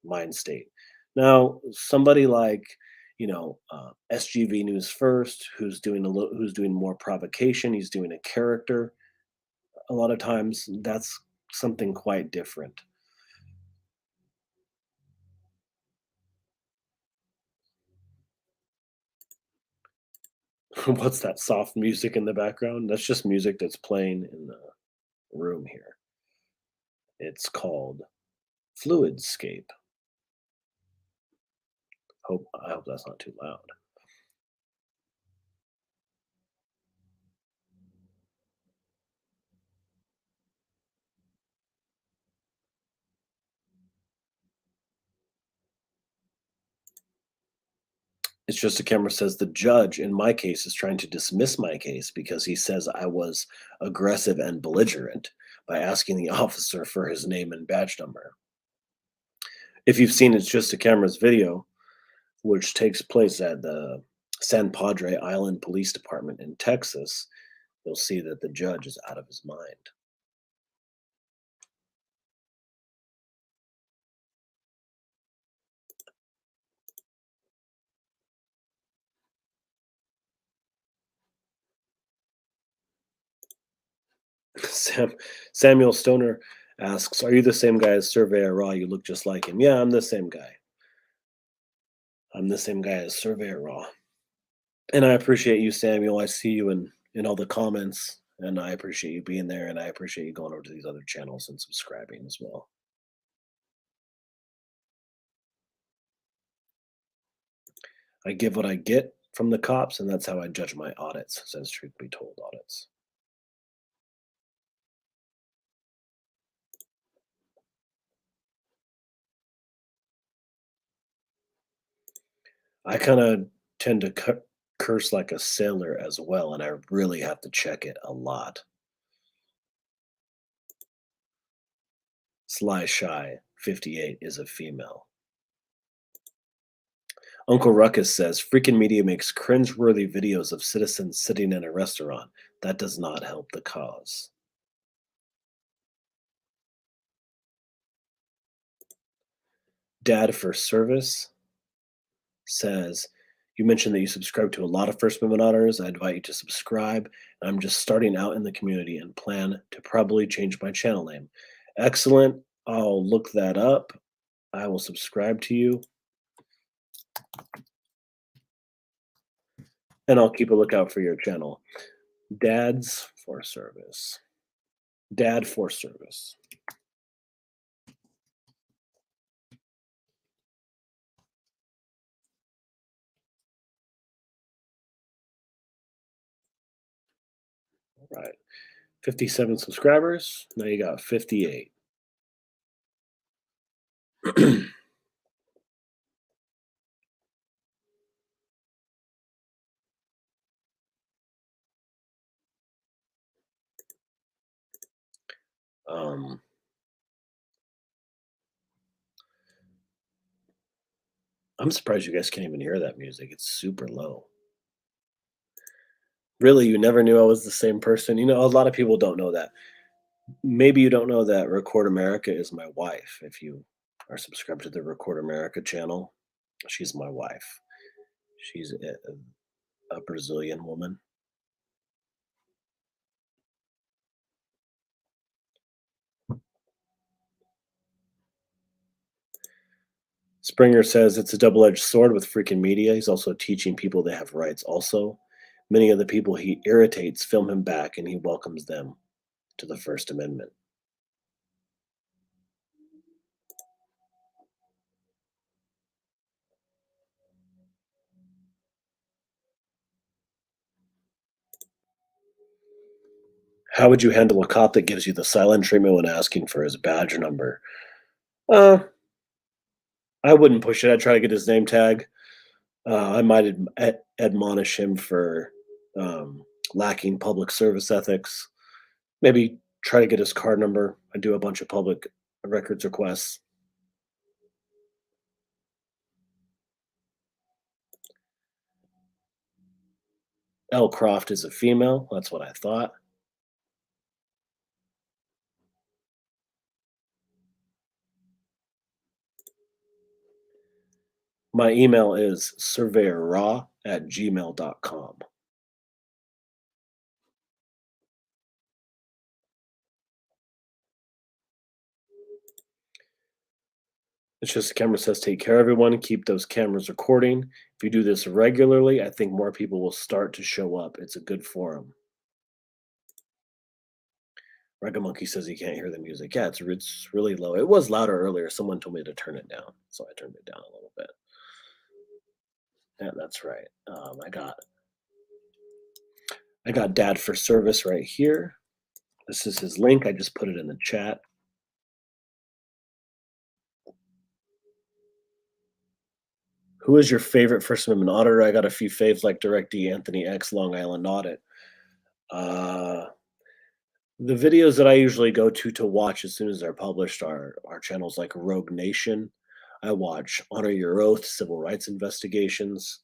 mind state. Now, somebody like SGV News First, who's doing more provocation, he's doing a character. A lot of times, that's something quite different. What's that soft music in the background? That's just music that's playing in the room here. It's called Fluidscape. I hope that's not too loud. It's just a camera says the judge in my case is trying to dismiss my case because he says I was aggressive and belligerent by asking the officer for his name and badge number. If you've seen It's Just a Camera's video, which takes place at the San Padre Island Police Department in Texas, you'll see that the judge is out of his mind. Sam, Samuel Stoner asks, "Are you the same guy as Surveyor Raw? You look just like him." Yeah, I'm the same guy. I'm the same guy as Surveyor Raw. And I appreciate you, Samuel. I see you in all the comments, and I appreciate you being there, and I appreciate you going over to these other channels and subscribing as well. I give what I get from the cops, and that's how I judge my audits, says Truth Be Told Audits. I kind of tend to curse like a sailor as well, and I really have to check it a lot. Sly Shy 58 is a female. Uncle Ruckus says freaking media makes cringe-worthy videos of citizens sitting in a restaurant. That does not help the cause. Dad for Service says, you mentioned that you subscribe to a lot of First Amendment auditors. I invite you to subscribe. I'm just starting out in the community and plan to probably change my channel name. Excellent. I'll look that up. I will subscribe to you. And I'll keep a lookout for your channel. Dads for Service. Dad for Service. All right. 57 subscribers. Now you got 58. um, I'm surprised you guys can't even hear that music. It's super low. Really, you never knew I was the same person? You know, a lot of people don't know that. Maybe you don't know that Record America is my wife. If you are subscribed to the Record America channel, she's my wife. She's a Brazilian woman. Springer says it's a double-edged sword with freaking media. He's also teaching people they have rights. Also, many of the people he irritates film him back and he welcomes them to the First Amendment. How would you handle a cop that gives you the silent treatment when asking for his badge number? Uh, I wouldn't push it. I'd try to get his name tag. I might admonish him for lacking public service ethics. Maybe try to get his card number. I do a bunch of public records requests. L. Croft is a female. That's what I thought. My email is surveyorraw@gmail.com. It's just the camera says take care, everyone. Keep those cameras recording. If you do this regularly, I think more people will start to show up. It's a good forum. Reggae Monkey says he can't hear the music. Yeah, it's really low. It was louder earlier. Someone told me to turn it down, so I turned it down a little bit. Yeah, that's right. I got Dad for Service right here. This is his link. I just put it in the chat. Who is your favorite First Amendment auditor? I got a few faves like Direct D, Anthony X, Long Island Audit. Uh, the videos that I usually go to watch as soon as they're published are channels like Rogue Nation. I watch Honor Your Oath, Civil Rights Investigations.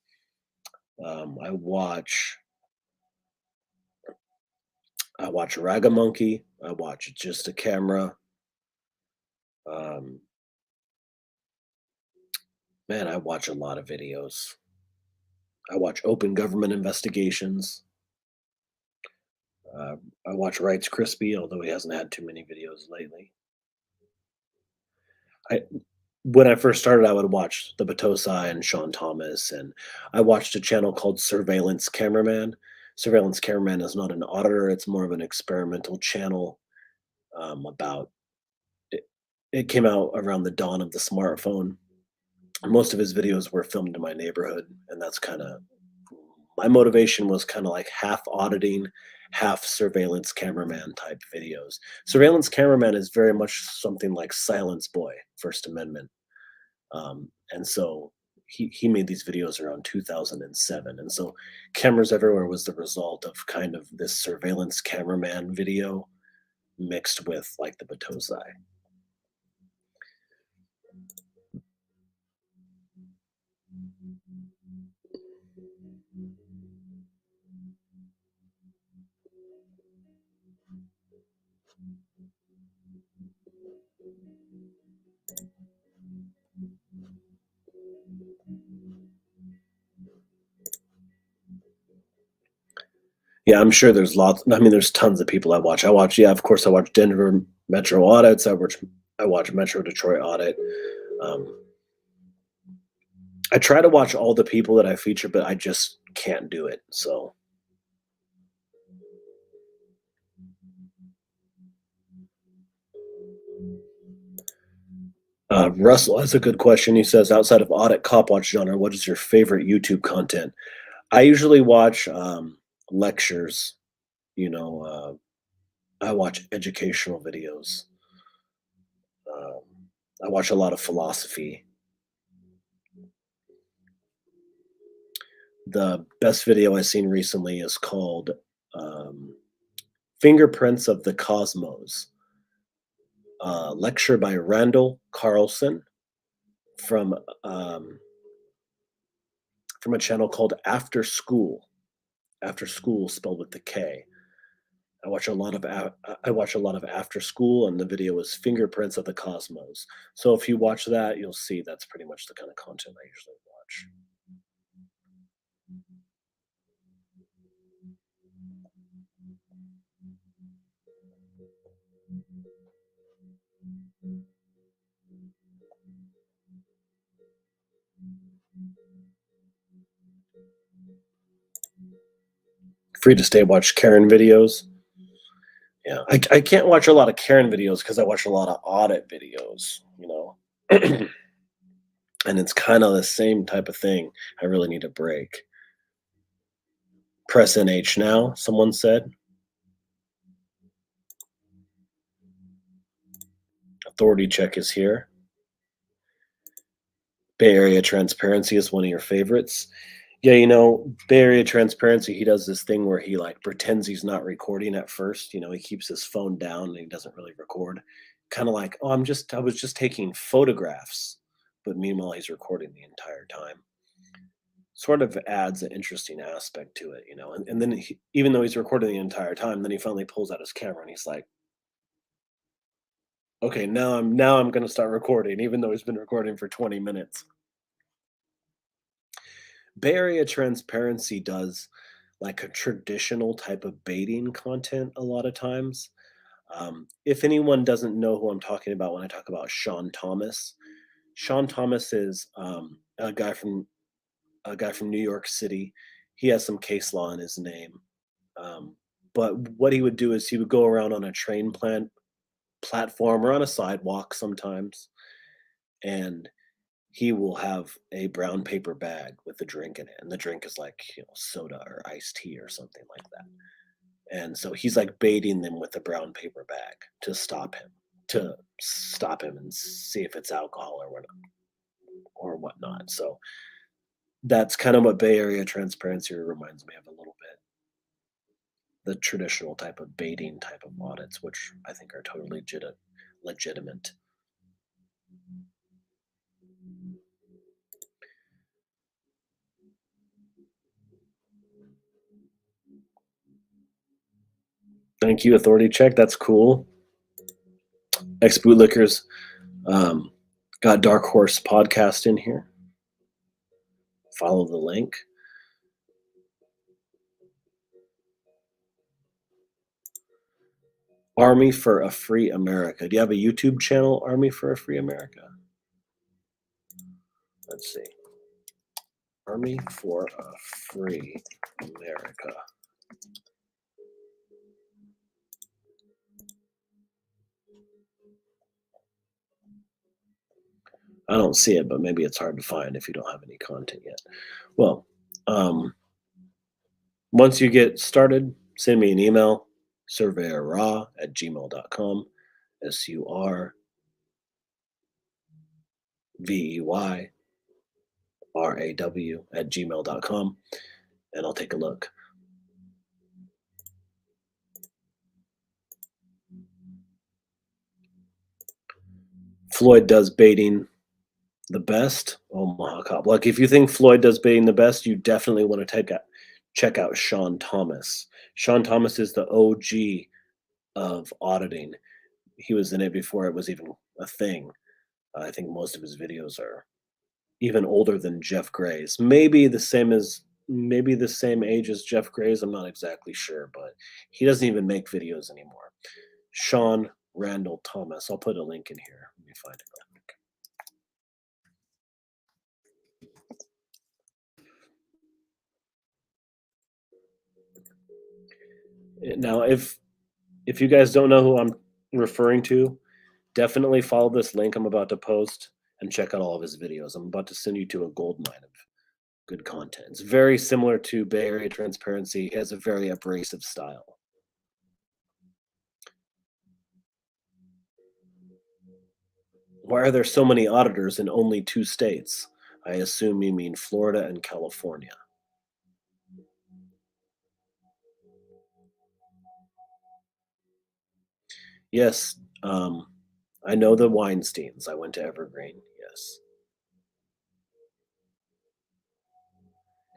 I watch Ragamonkey. I watch Just a Camera. Um, man, I watch a lot of videos. I watch Open Government Investigations. Uh, I watch Rights Crispy, although he hasn't had too many videos lately. I When I first started, I would watch the Batosai and Sean Thomas, and I watched a channel called Surveillance Cameraman. Surveillance Cameraman is not an auditor; it's more of an experimental channel about. It, it came out around the dawn of the smartphone. Most of his videos were filmed in my neighborhood, and that's kind of my motivation was kind of like half auditing, half surveillance cameraman type videos. Surveillance cameraman is very much something like Silence Boy, First Amendment. And so he made these videos around 2007. And so Cameras Everywhere was the result of kind of this surveillance cameraman video mixed with like the Batosai. Yeah, I'm sure there's lots. I mean, there's tons of people I watch. Yeah, of course, I watch Denver Metro Audits. I watch Metro Detroit Audit. Um, I try to watch all the people that I feature, but I just can't do it. So, Russell has a good question. He says, outside of audit cop watch genre, what is your favorite YouTube content? I usually watch lectures. You know, I watch educational videos. Um, I watch a lot of philosophy. The best video I've seen recently is called um, "Fingerprints of the Cosmos." Lecture by Randall Carlson from um, from a channel called After School. After School spelled with the K. I watch a lot of After School, and the video is Fingerprints of the Cosmos. So if you watch that, you'll see that's pretty much the kind of content I usually watch. Free to Stay watch Karen videos. Yeah, I can't watch a lot of Karen videos because I watch a lot of audit videos, you know. And it's kind of the same type of thing. I really need a break. Press NH now, someone said. Authority check is here. Bay Area Transparency is one of your favorites. Yeah, Bay Area Transparency, he does this thing where he like pretends he's not recording at first. He keeps his phone down and he doesn't really record. Kind of like, oh, I was just taking photographs, but meanwhile he's recording the entire time. Sort of adds an interesting aspect to it. And then even though he's recording the entire time, then he finally pulls out his camera and he's like, okay, now I'm gonna start recording, even though he's been recording for 20 minutes. Bay Area Transparency does like a traditional type of baiting content a lot of times. If anyone doesn't know who I'm talking about when I talk about Sean Thomas is a guy from New York City. He has some case law in his name. Um, But what he would do is he would go around on a platform or on a sidewalk sometimes, and he will have a brown paper bag with a drink in it, and the drink is like, soda or iced tea or something like that. And so he's like baiting them with a brown paper bag to stop him and see if it's alcohol or whatnot. So that's kind of what Bay Area transparency reminds me of a little bit. The traditional type of baiting type of audits, which I think are totally legitimate. Thank you, Authority Check. That's cool. Ex Bootlickers got Dark Horse podcast in here. Follow the link. Army for a Free America. Do you have a YouTube channel, Army for a Free America? Let's see. Army for a Free America. I don't see it, but maybe it's hard to find if you don't have any content yet. Well, once you get started, send me an email, surveyorraw@gmail.com, surveyraw@gmail.com, and I'll take a look. Floyd does baiting the best. Omaha Cop. Like, if you think Floyd does baiting the best, you definitely want to check out Sean Thomas. Sean Thomas is the OG of auditing. He was in it before it was even a thing. I think most of his videos are even older than Jeff Gray's. Maybe the same age as Jeff Gray's. I'm not exactly sure, but he doesn't even make videos anymore. Sean Randall Thomas. I'll put a link in here. Let me find it. Now, if you guys don't know who I'm referring to, definitely follow this link I'm about to post and check out all of his videos. I'm about to send you to a gold mine of good content. It's very similar to Bay Area Transparency. He has a very abrasive style. Why are there so many auditors in only 2 states? I assume you mean Florida and California. Yes, I know the Weinsteins. I went to Evergreen. Yes.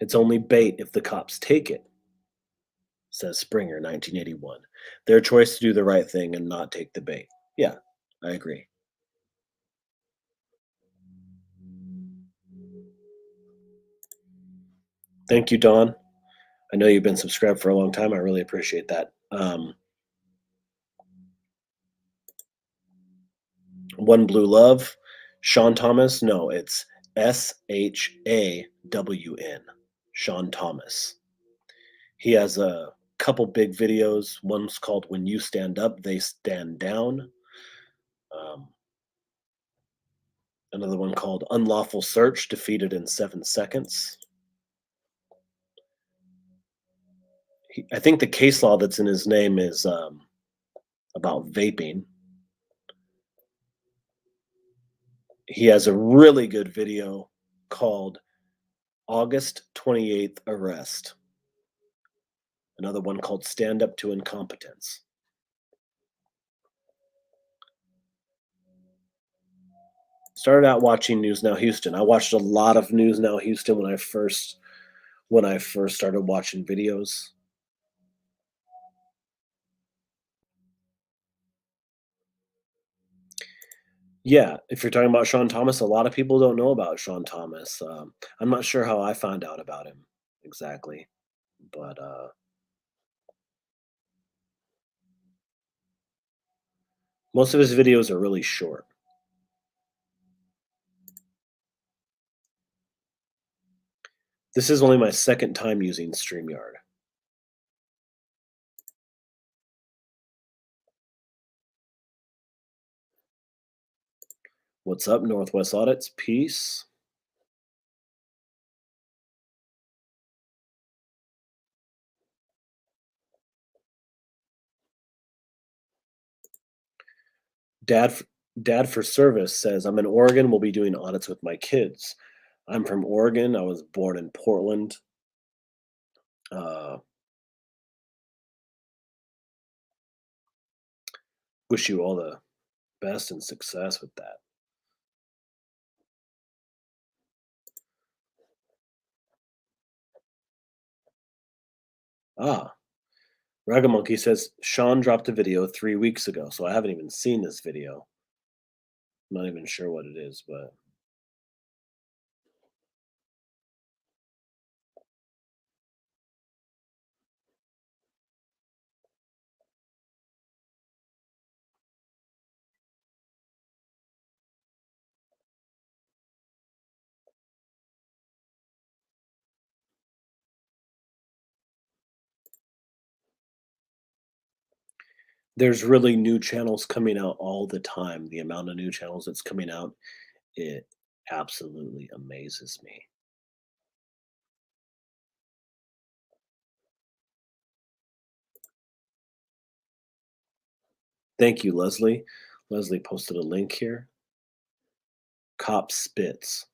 It's only bait if the cops take it, says Springer, 1981. Their choice to do the right thing and not take the bait. Yeah, I agree. Thank you, Don. I know you've been subscribed for a long time. I really appreciate that. One Blue Love, Sean Thomas. No, it's SHAWN. Sean Thomas. He has a couple big videos. One's called "When You Stand Up, They Stand Down." Another one called "Unlawful Search Defeated in 7 Seconds." I think the case law that's in his name is about vaping. He has a really good video called August 28th Arrest. Another one called Stand Up to Incompetence. Started out watching News Now Houston. I watched a lot of News Now Houston when I first started watching videos. Yeah, if you're talking about Sean Thomas, a lot of people don't know about Sean Thomas. I'm not sure how I found out about him exactly, but most of his videos are really short. This is only my second time using StreamYard. What's up, Northwest Audits? Peace. Dad, Dad for Service says, I'm in Oregon. We'll be doing audits with my kids. I'm from Oregon. I was born in Portland. Uh, wish you all the best and success with that. Ah, Ragamonkey says, Sean dropped a video 3 weeks ago, so I haven't even seen this video. I'm not even sure what it is, but there's really new channels coming out all the time. The amount of new channels that's coming out, it absolutely amazes me. Thank you, Leslie. Leslie posted a link here. Cop spits.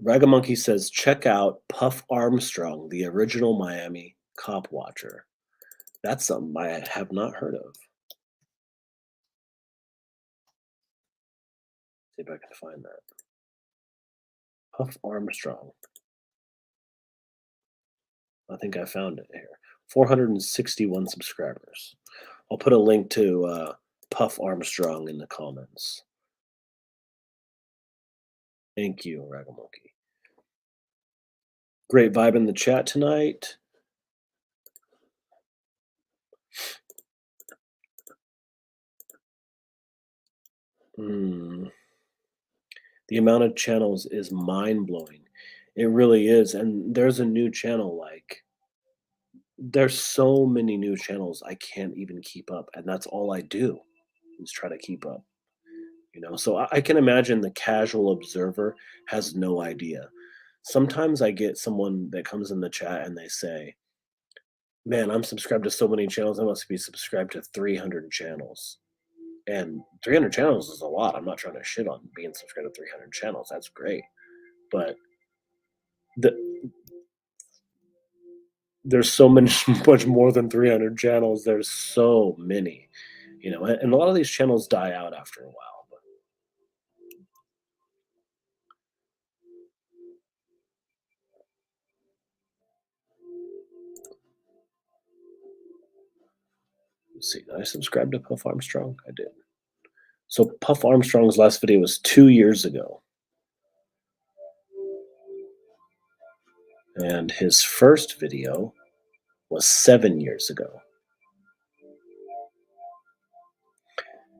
Ragamonkey says, check out Puff Armstrong, the original Miami cop watcher. That's something I have not heard of. See if I can find that. Puff Armstrong. I think I found it here. 461 subscribers. I'll put a link to Puff Armstrong in the comments. Thank you, Ragamonkey. Great vibe in the chat tonight. The amount of channels is mind-blowing. It really is. And there's a new channel, like, there's so many new channels I can't even keep up. And that's all I do is try to keep up. So I can imagine the casual observer has no idea. Sometimes I get someone that comes in the chat and they say, man, I'm subscribed to so many channels. I must be subscribed to 300 channels. And 300 channels is a lot. I'm not trying to shit on being subscribed to 300 channels. That's great. But there's so much more than 300 channels. There's so many, and a lot of these channels die out after a while. Let's see, did I subscribe to Puff Armstrong? I did. So Puff Armstrong's last video was 2 years ago. And his first video was 7 years ago.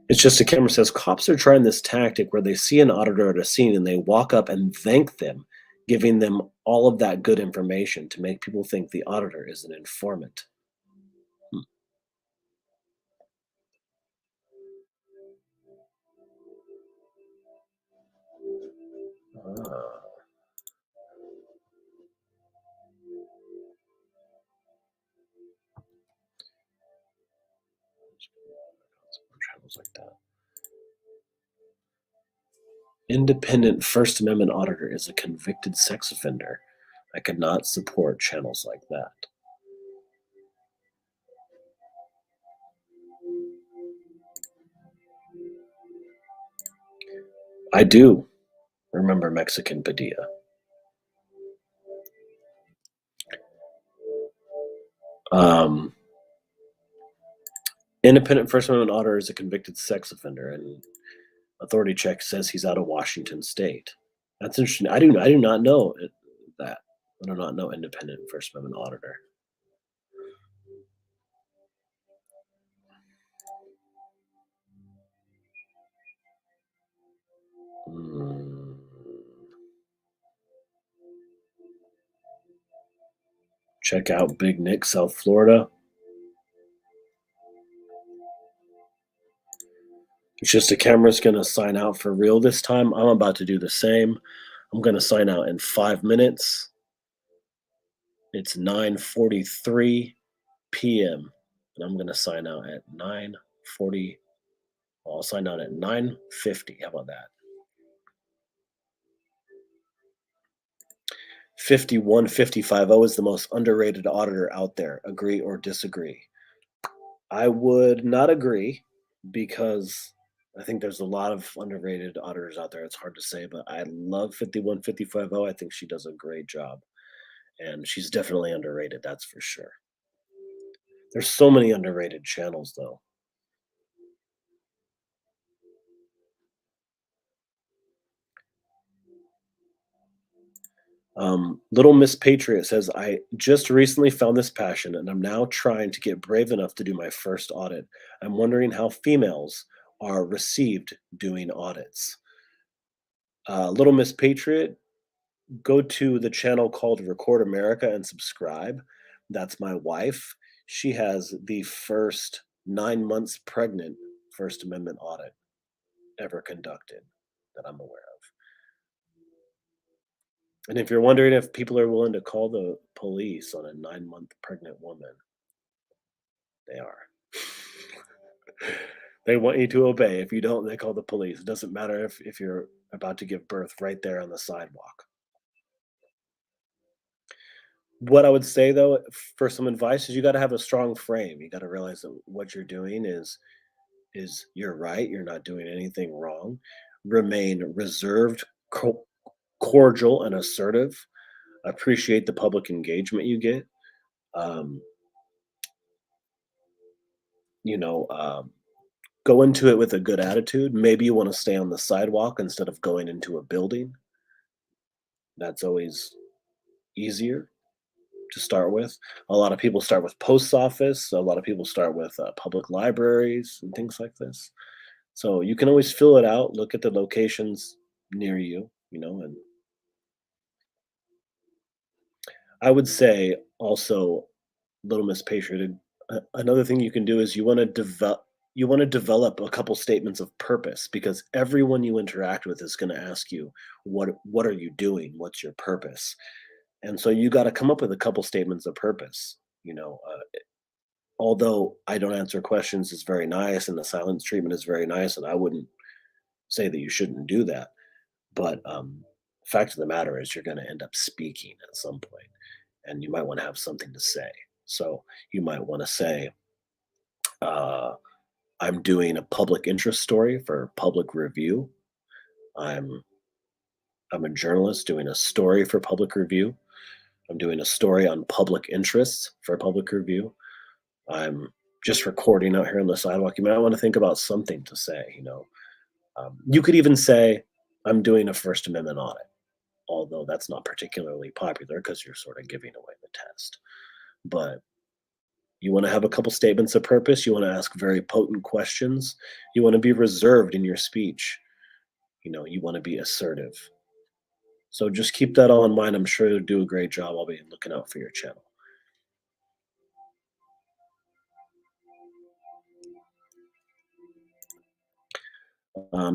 It's just a camera says, cops are trying this tactic where they see an auditor at a scene and they walk up and thank them, giving them all of that good information to make people think the auditor is an informant. Ah. Channels like that. Independent First Amendment auditor is a convicted sex offender. I could not support channels like that. I do remember Mexican Padilla. Independent First Amendment auditor is a convicted sex offender, and authority check says he's out of Washington State. That's interesting. I do not know that. I do not know independent First Amendment auditor. Check out Big Nick, South Florida. It's just the camera's going to sign out for real this time. I'm about to do the same. I'm going to sign out in 5 minutes. It's 9:43 p.m. and I'm going to sign out at 9:40. I'll sign out at 9:50. How about that? 51550 is the most underrated auditor out there. Agree or disagree? I would not agree because I think there's a lot of underrated auditors out there. It's hard to say, but I love 51550. I think she does a great job and she's definitely underrated. That's for sure. There's so many underrated channels though. Little Miss Patriot says, I just recently found this passion and I'm now trying to get brave enough to do my first audit. I'm wondering how females are received doing audits. Little Miss Patriot, go to the channel called Record America and subscribe. That's my wife. She has the first 9 months pregnant First Amendment audit ever conducted that I'm aware of. And if you're wondering if people are willing to call the police on a 9-month pregnant woman, they are. They want you to obey. If you don't, they call the police. It doesn't matter if you're about to give birth right there on the sidewalk. What I would say though, for some advice, is you got to have a strong frame. You got to realize that what you're doing is you're right. You're not doing anything wrong. Remain reserved, cordial, and assertive. Appreciate the public engagement you get. Um, you know, go into it with a good attitude. Maybe you want to stay on the sidewalk instead of going into a building. That's always easier to start with. A lot of people start with post office. A lot of people start with public libraries and things like this. So you can always fill it out. Look at the locations near you, and I would say also, Little Miss Patriot, another thing you can do is you want to develop a couple statements of purpose because everyone you interact with is going to ask you what are you doing? What's your purpose? And so you got to come up with a couple statements of purpose. Although I don't answer questions is very nice and the silence treatment is very nice, and I wouldn't say that you shouldn't do that. But fact of the matter is, you're going to end up speaking at some point, and you might want to have something to say. So you might want to say, uh, "I'm doing a public interest story for public review. I'm I'm a journalist doing a story for public review. I'm doing a story on public interests for public review. I'm just recording out here on the sidewalk." You might want to think about something to say. You could even say, "I'm doing a First Amendment audit," although that's not particularly popular because you're sort of giving away the test. But you want to have a couple statements of purpose. You want to ask very potent questions. You want to be reserved in your speech. You want to be assertive. So just keep that all in mind. I'm sure you'll do a great job. I'll be looking out for your channel.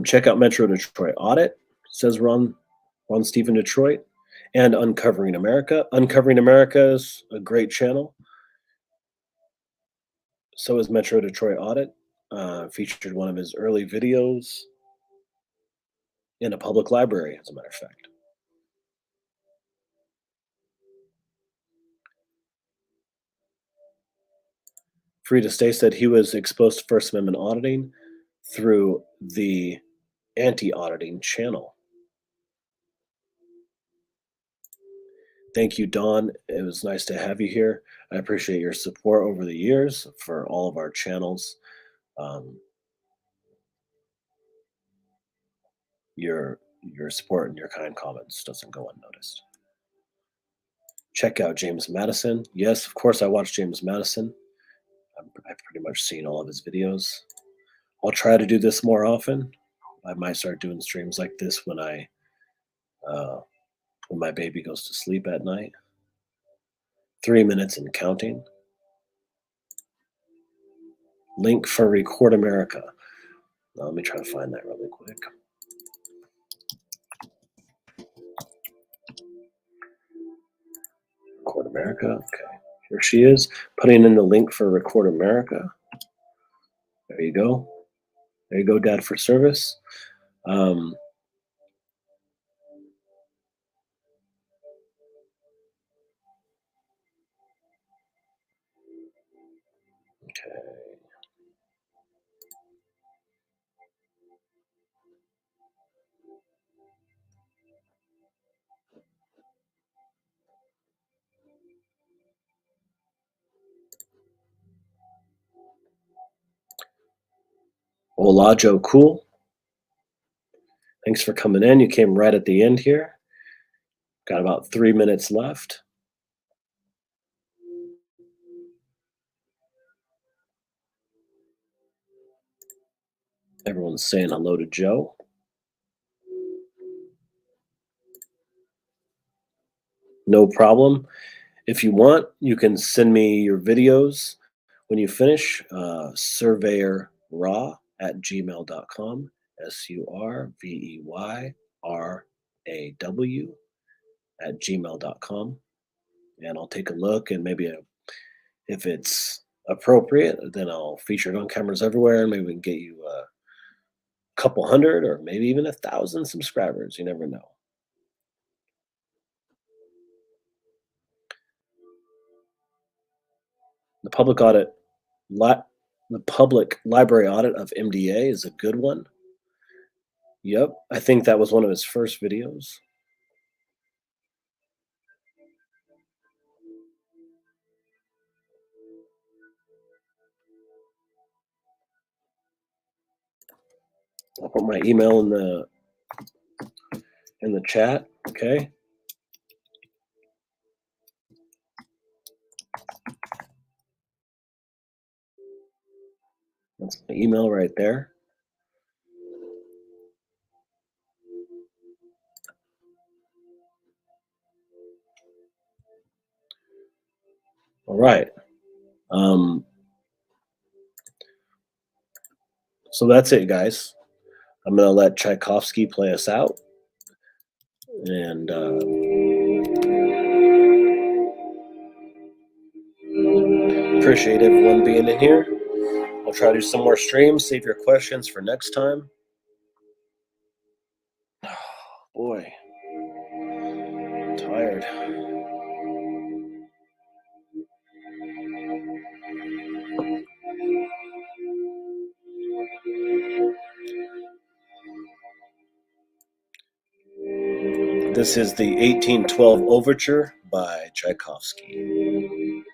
Check out Metro Detroit Audit, says Ron Stephen Detroit, and Uncovering America. Uncovering America is a great channel. So is Metro Detroit Audit. Featured one of his early videos in a public library, as a matter of fact. Free to Stay said he was exposed to First Amendment auditing through the anti-auditing channel. Thank you, Don. It was nice to have you here. I appreciate your support over the years for all of our channels. Um, your support and your kind comments doesn't go unnoticed. Check out James Madison. Yes, of course, I watch James Madison. I've pretty much seen all of his videos. I'll try to do this more often. I might start doing streams like this when my baby goes to sleep at night. 3 minutes and counting. Link for Record America. Now, let me try to find that really quick. Record America. Okay, here she is, putting in the link for Record America. There you go. There you go, Dad for Service. Okay. Olajo Cool. Thanks for coming in. You came right at the end here. Got about 3 minutes left. Everyone's saying hello to Joe. No problem. If you want, you can send me your videos when you finish. Surveyorraw@gmail.com. SURVEYRRAW@gmail.com. And I'll take a look, and maybe if it's appropriate, then I'll feature it on cameras everywhere, and maybe we can get you a couple hundred or maybe even 1,000 subscribers. You never know. The public audit, the public library audit of MDA is a good one. Yep, I think that was one of his first videos. I'll put my email in the chat. Okay. That's my email right there. All right. So that's it, guys. I'm going to let Tchaikovsky play us out. And appreciate everyone being in here. I'll try to do some more streams. Save your questions for next time. Oh, boy. I'm tired. This is the 1812 Overture by Tchaikovsky.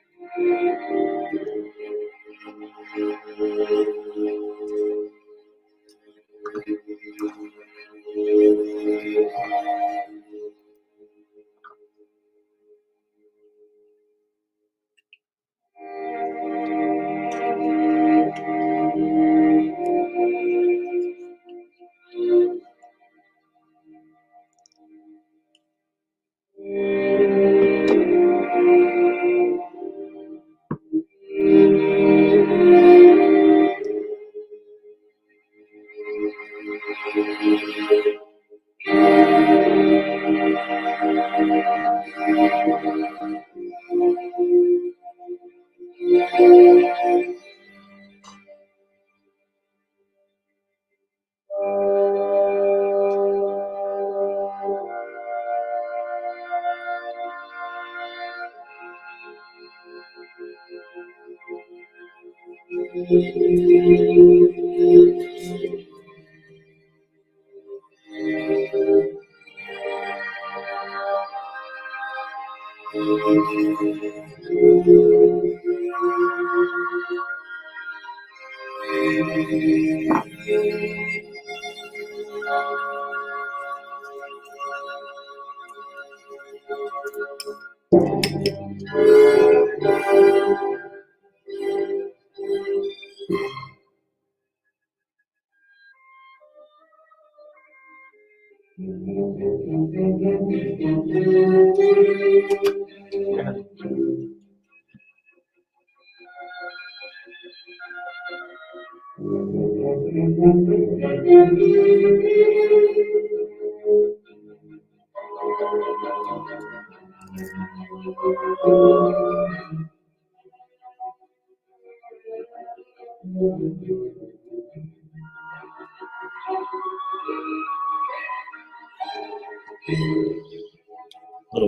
Little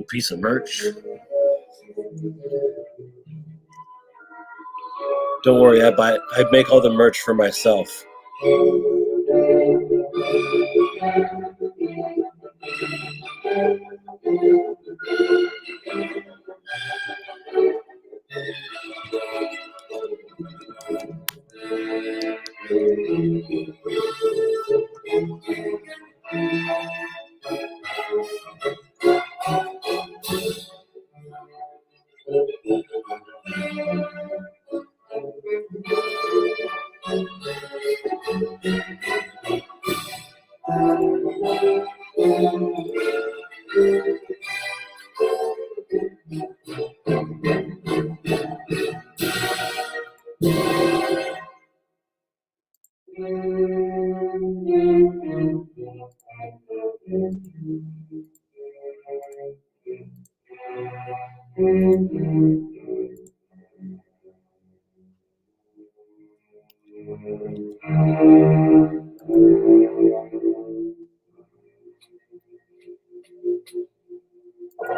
piece of merch. Don't worry, I make all the merch for myself.